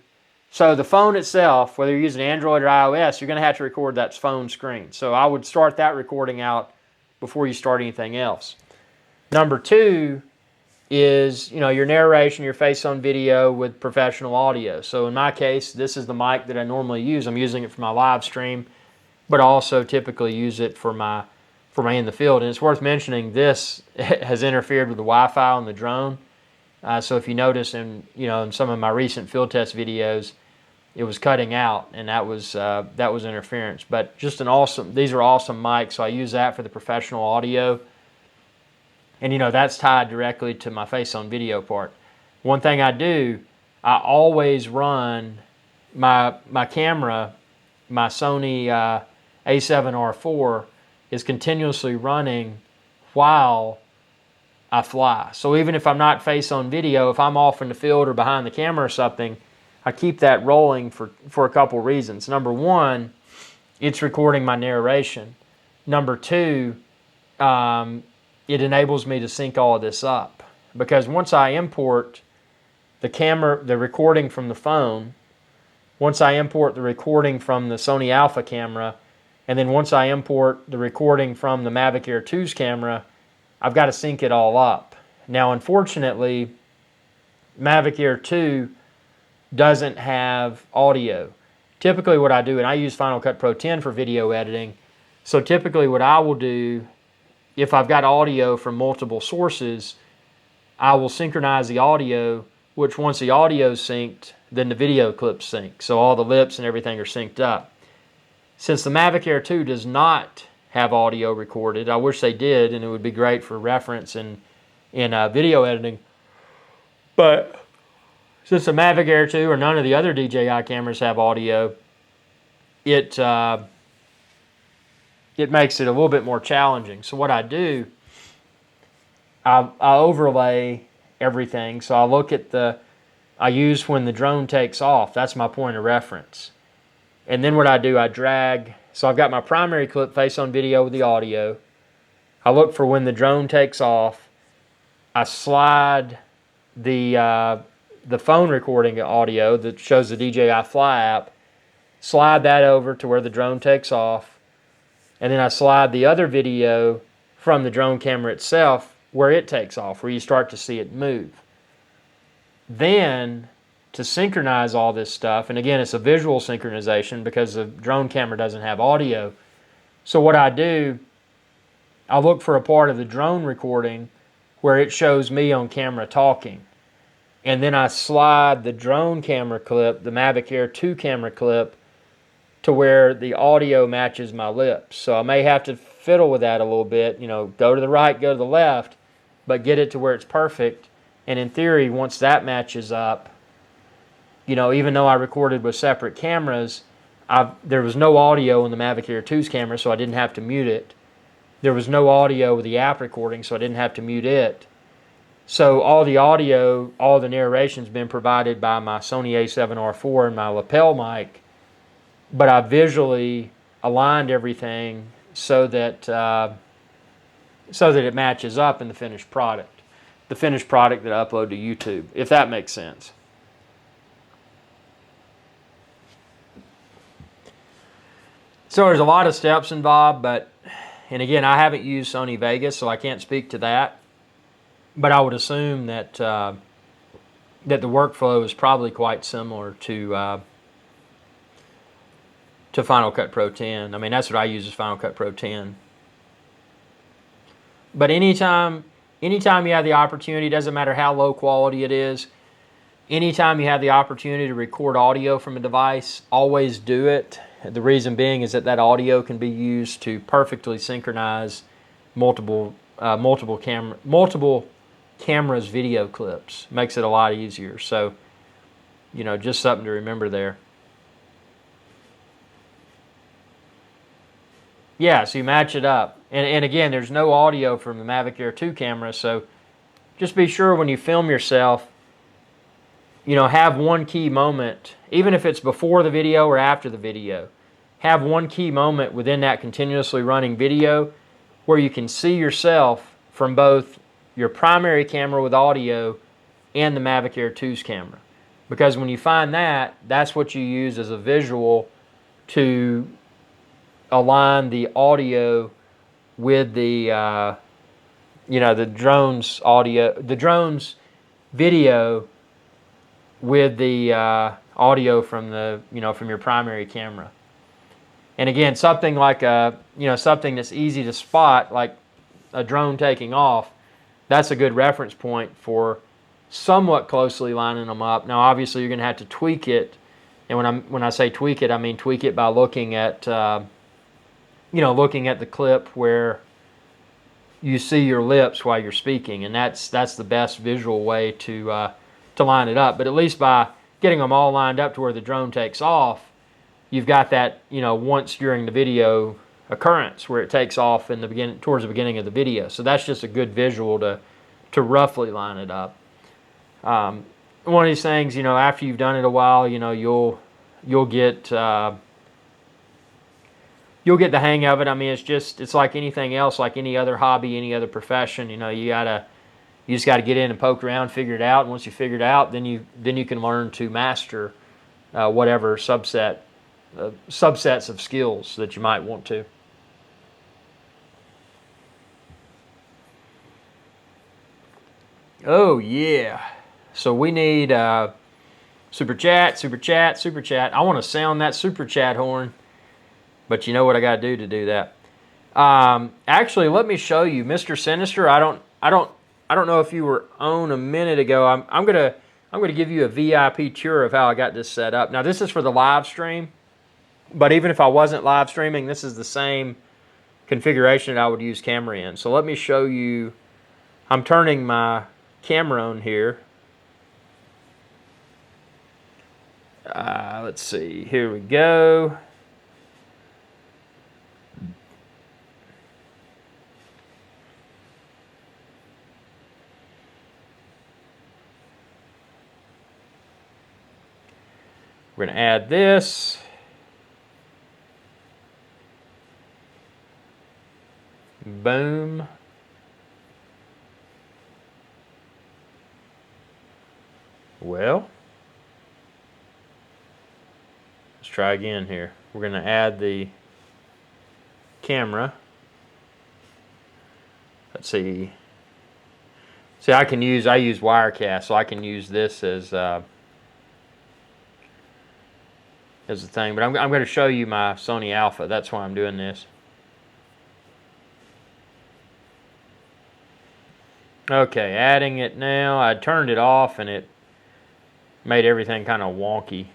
so the phone itself, whether you're using Android or iOS, you're going to have to record that phone screen. So I would start that recording out before you start anything else. Number two is, your narration, your face on video with professional audio. So in my case, this is the mic that I normally use. I'm using it for my live stream, but I also typically use it for my in the field. And it's worth mentioning, this has interfered with the Wi-Fi on the drone. So if you notice in some of my recent field test videos, it was cutting out, and that was interference. But just these are awesome mics, so I use that for the professional audio. And that's tied directly to my face on video part. One thing I do, I always run my camera, my Sony A7R4 is continuously running while I fly. So even if I'm not face on video, if I'm off in the field or behind the camera or something, I keep that rolling for a couple reasons. Number one, it's recording my narration. Number two, it enables me to sync all of this up. Because once I import the recording from the phone, once I import the recording from the Sony Alpha camera, and then once I import the recording from the Mavic Air 2's camera, I've got to sync it all up. Now, unfortunately, Mavic Air 2 doesn't have audio. Typically what I do, and I use Final Cut Pro 10 for video editing, so typically what I will do, if I've got audio from multiple sources, I will synchronize the audio, which once the audio is synced, then the video clips sync. So all the lips and everything are synced up. Since the Mavic Air 2 does not have audio recorded, I wish they did, and it would be great for reference in video editing. But since the Mavic Air 2 or none of the other DJI cameras have audio, it makes it a little bit more challenging. So what I do, I overlay everything. So I look at I use when the drone takes off. That's my point of reference. And then what I do, I drag. So I've got my primary clip face on video with the audio. I look for when the drone takes off. I slide the phone recording audio that shows the DJI Fly app, slide that over to where the drone takes off, and then I slide the other video from the drone camera itself where it takes off, where you start to see it move. Then, to synchronize all this stuff, and again, it's a visual synchronization because the drone camera doesn't have audio. So what I do, I look for a part of the drone recording where it shows me on camera talking. And then I slide the drone camera clip, the Mavic Air 2 camera clip, to where the audio matches my lips. So I may have to fiddle with that a little bit, go to the right, go to the left, but get it to where it's perfect. And in theory, once that matches up, even though I recorded with separate cameras, there was no audio in the Mavic Air 2's camera, so I didn't have to mute it. There was no audio with the app recording, so I didn't have to mute it. So all the audio, all the narration's been provided by my Sony A7R4 and my lapel mic, but I visually aligned everything so that it matches up in the finished product. The finished product that I upload to YouTube, if that makes sense. So there's a lot of steps involved, and again, I haven't used Sony Vegas, so I can't speak to that. But I would assume that that the workflow is probably quite similar to Final Cut Pro 10. I mean, that's what I use is Final Cut Pro 10. But anytime you have the opportunity, doesn't matter how low quality it is, anytime you have the opportunity to record audio from a device, always do it. The reason being is that that audio can be used to perfectly synchronize multiple cameras video clips. Makes it a lot easier. So, you know, just something to remember there. Yeah, so you match it up. And again, there's no audio from the Mavic Air 2 camera, so just be sure when you film yourself, you know, have one key moment, even if it's before the video or after the video. Have one key moment within that continuously running video where you can see yourself from both your primary camera with audio and the Mavic Air 2's camera. Because when you find that, that's what you use as a visual to align the audio with the you know, the drone's video with the audio from the, you know, from your primary camera. And again, something like something that's easy to spot, like a drone taking off, that's a good reference point for somewhat closely lining them up. Now, obviously, you're going to have to tweak it, and when I say tweak it, I mean tweak it by looking at looking at the clip where you see your lips while you're speaking, and that's the best visual way to line it up. But at least by getting them all lined up to where the drone takes off, you've got that, you know, once during the video occurrence where it takes off in the towards the beginning of the video. So that's just a good visual to roughly line it up. One of these things, you know, after you've done it a while, you know, you'll get the hang of it. I mean, it's like anything else, like any other hobby, any other profession. You know, you just got to get in and poke around, figure it out. And once you figure it out, then you can learn to master whatever subsets of skills that you might want to. Oh yeah, so we need super chat. I want to sound that super chat horn, but you know what I got to do that. Actually, let me show you, Mr. Sinister. I don't know if you were on a minute ago. I'm gonna give you a VIP tour of how I got this set up. Now, this is for the live stream, but even if I wasn't live streaming, this is the same configuration that I would use camera in. So let me show you. I'm turning my camera on here. Let's see. Here we go. We're going to add this. Boom. Well, let's try again here. We're going to add the camera. Let's see. See, I use Wirecast, so I can use this as the thing. But I'm going to show you my Sony Alpha. That's why I'm doing this. Okay, adding it now. I turned it off and it made everything kind of wonky.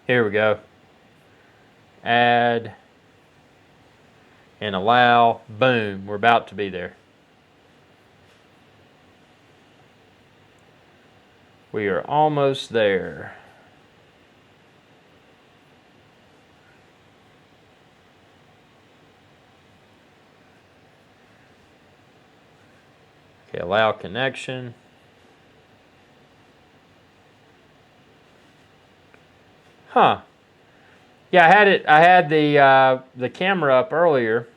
Here we go. Add and allow. Boom. We're about to be there. We are almost there. Okay, allow connection. Huh. Yeah, I had the camera up earlier.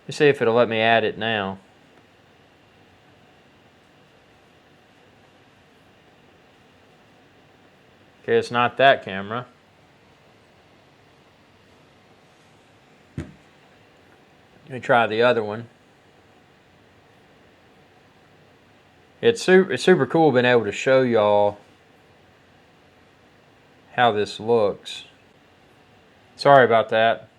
Let's see if it'll let me add it now. Okay, it's not that camera. Let me try the other one. It's super cool being able to show y'all how this looks. Sorry about that.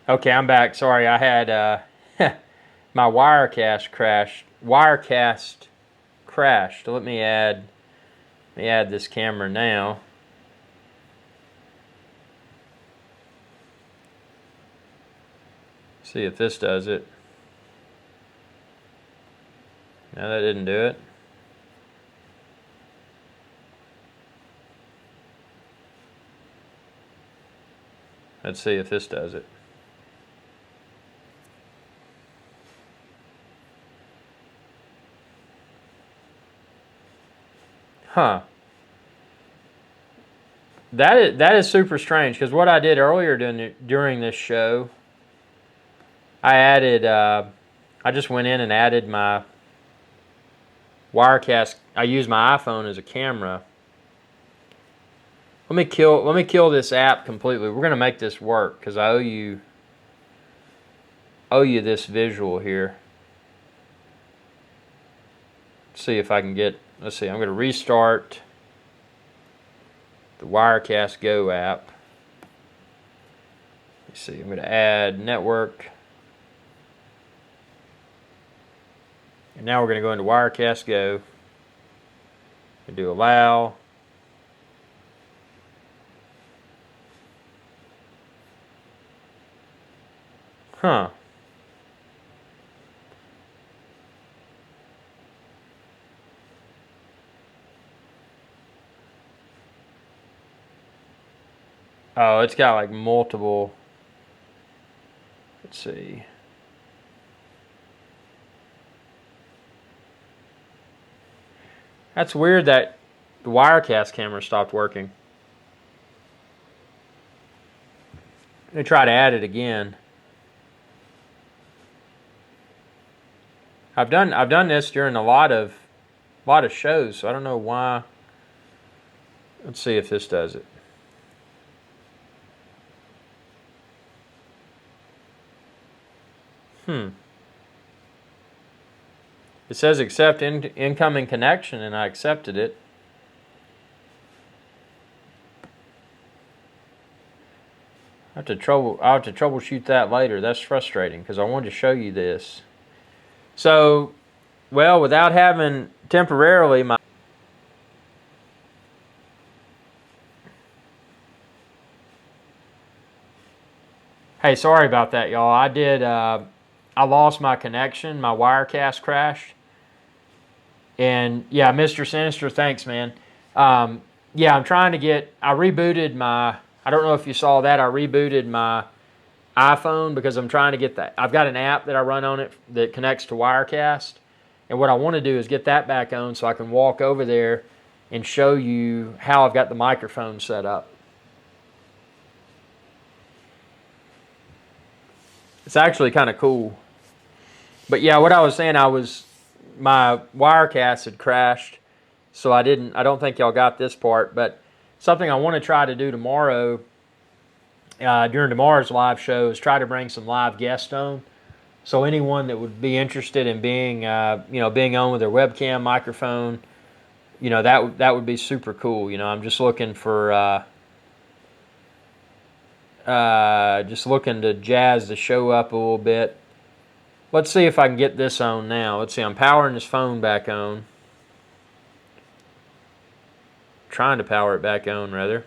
Okay, I'm back. Sorry, I had my Wirecast crashed. Let me add Let me add this camera now. See if this does it. No, that didn't do it. Let's see if this does it. Huh. That is super strange, because what I did earlier during this show, I added, I just went in and added my Wirecast. I used my iPhone as a camera. Let me kill this app completely. We're gonna make this work, because I owe you this visual here. Let's see if I can get. Let's see. I'm gonna restart the Wirecast Go app. Let's see. I'm gonna add network, and now we're gonna go into Wirecast Go and do allow. Huh. Oh, it's got like multiple. Let's see. That's weird that the Wirecast camera stopped working. Let me try to add it again. I've done this during a lot of shows, so I don't know why. Let's see if this does it. It says accept incoming connection, and I accepted it. I'll have to troubleshoot that later. That's frustrating, because I wanted to show you this. So, well, without having temporarily my... Hey, sorry about that, y'all. I lost my connection. My Wirecast crashed. And, yeah, Mr. Sinister, thanks, man. Yeah, I'm trying to get... I rebooted my... I don't know if you saw that. I rebooted my iPhone because I'm trying to get that. I've got an app that I run on it that connects to Wirecast. And what I want to do is get that back on so I can walk over there and show you how I've got the microphone set up. It's actually kind of cool. But yeah, what I was saying, my Wirecast had crashed, so I don't think y'all got this part, but something I want to try to do tomorrow, during tomorrow's live show, is try to bring some live guests on. So anyone that would be interested in being on with their webcam, microphone, that would be super cool. I'm just looking for, just looking to jazz the show up a little bit. Let's see if I can get this on now. Let's see, I'm powering this phone back on. Trying to power it back on, rather.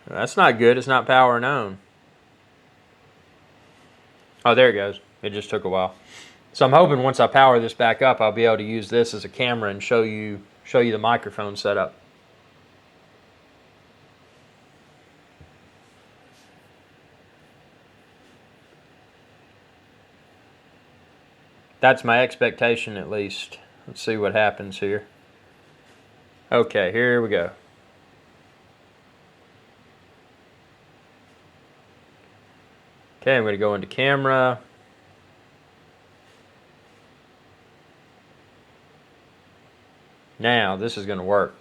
That's not good. It's not powering on. Oh, there it goes. It just took a while. So I'm hoping once I power this back up, I'll be able to use this as a camera and show you the microphone setup. That's my expectation, at least. Let's see what happens here. Okay, here we go. Okay, I'm going to go into camera. Now, this is going to work.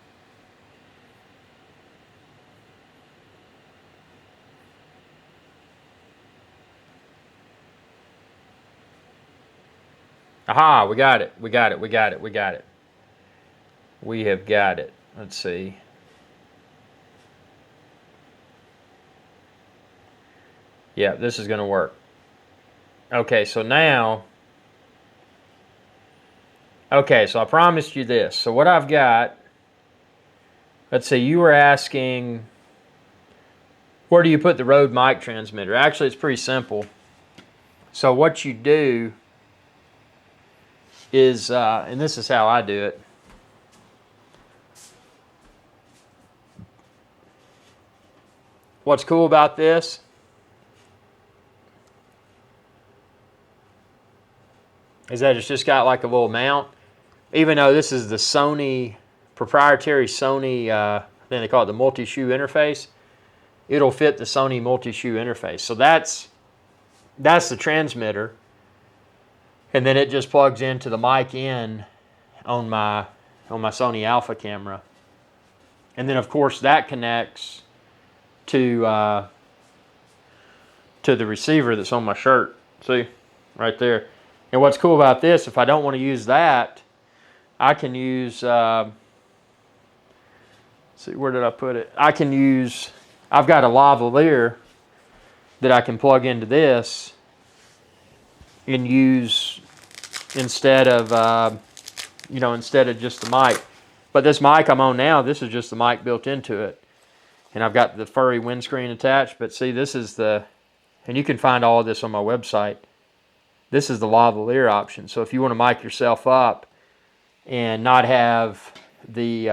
Aha, we got it. We got it. We got it. We got it. We have got it. Let's see. Yeah, this is going to work. Okay, so now, okay, so I promised you this. So what I've got, let's say you were asking, where do you put the Rode mic transmitter? Actually, it's pretty simple. So what you do is, and this is how I do it. What's cool about this is that it's just got like a little mount. Even though this is the Sony, proprietary Sony, I think they call it the multi-shoe interface, it'll fit the Sony multi-shoe interface. So that's the transmitter. And then it just plugs into the mic in on my Sony Alpha camera. And then of course that connects to the receiver that's on my shirt. See, right there. And what's cool about this, if I don't want to use that, I can use, let's see, where did I put it? I can use, I've got a lavalier that I can plug into this and use instead of, instead of just the mic. But this mic I'm on now, this is just the mic built into it. And I've got the furry windscreen attached, but see, this is the, and you can find all of this on my website. This is the lavalier option. So if you want to mic yourself up and not have the,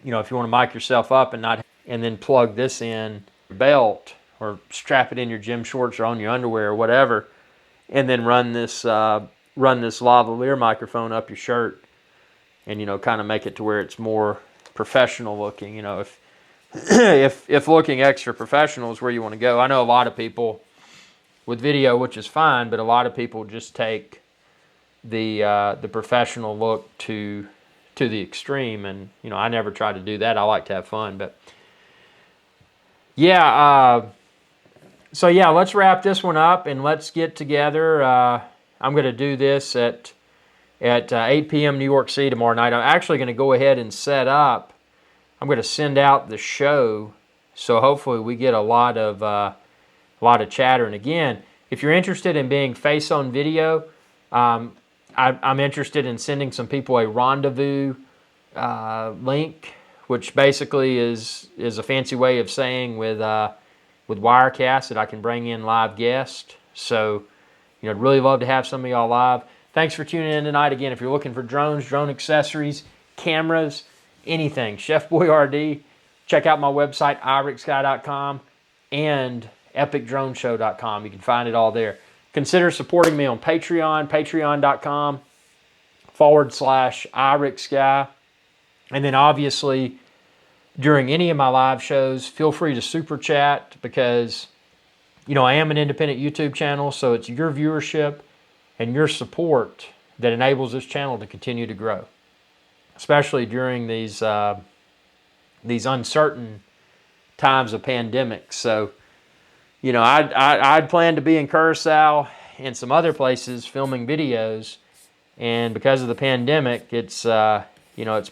if you want to mic yourself up and then plug this in your belt or strap it in your gym shorts or on your underwear or whatever, and then run this lavalier microphone up your shirt, and kind of make it to where it's more professional looking. If looking extra professional is where you want to go. I know a lot of people with video, which is fine, but a lot of people just take the professional look to the extreme, and I never try to do that. I like to have fun, but yeah. So yeah, let's wrap this one up and let's get together. I'm going to do this at 8 p.m. New York City tomorrow night. I'm actually going to go ahead and set up. I'm going to send out the show, so hopefully we get a lot of chatter. And again, if you're interested in being face on video, I'm interested in sending some people a rendezvous link, which basically is a fancy way of saying with Wirecast that I can bring in live guests. So, I'd really love to have some of y'all live. Thanks for tuning in tonight. Again, if you're looking for drones, drone accessories, cameras, anything, Chef Boyardee, check out my website, IrixGuy.com, and EpicDroneShow.com. You can find it all there. Consider supporting me on Patreon, patreon.com/IrixGuy. And then obviously, during any of my live shows, feel free to super chat because, I am an independent YouTube channel, so it's your viewership and your support that enables this channel to continue to grow, especially during these uncertain times of pandemics. So, I'd planned to be in Curacao and some other places filming videos, and because of the pandemic, it's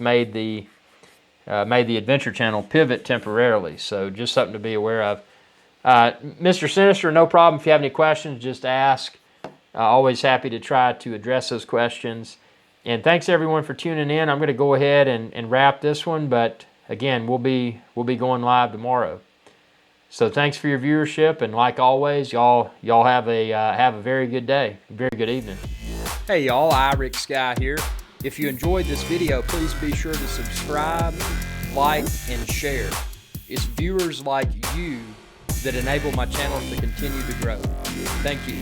made the Adventure Channel pivot temporarily. So just something to be aware of. Mr. Sinister, no problem. If you have any questions, just ask. Always happy to try to address those questions. And thanks everyone for tuning in. I'm going to go ahead and wrap this one, but again, we'll be going live tomorrow. So thanks for your viewership, and like always, y'all have a very good day, very good evening. Hey y'all, IrixGuy here. If you enjoyed this video, please be sure to subscribe, like, and share. It's viewers like you that enable my channel to continue to grow. Thank you.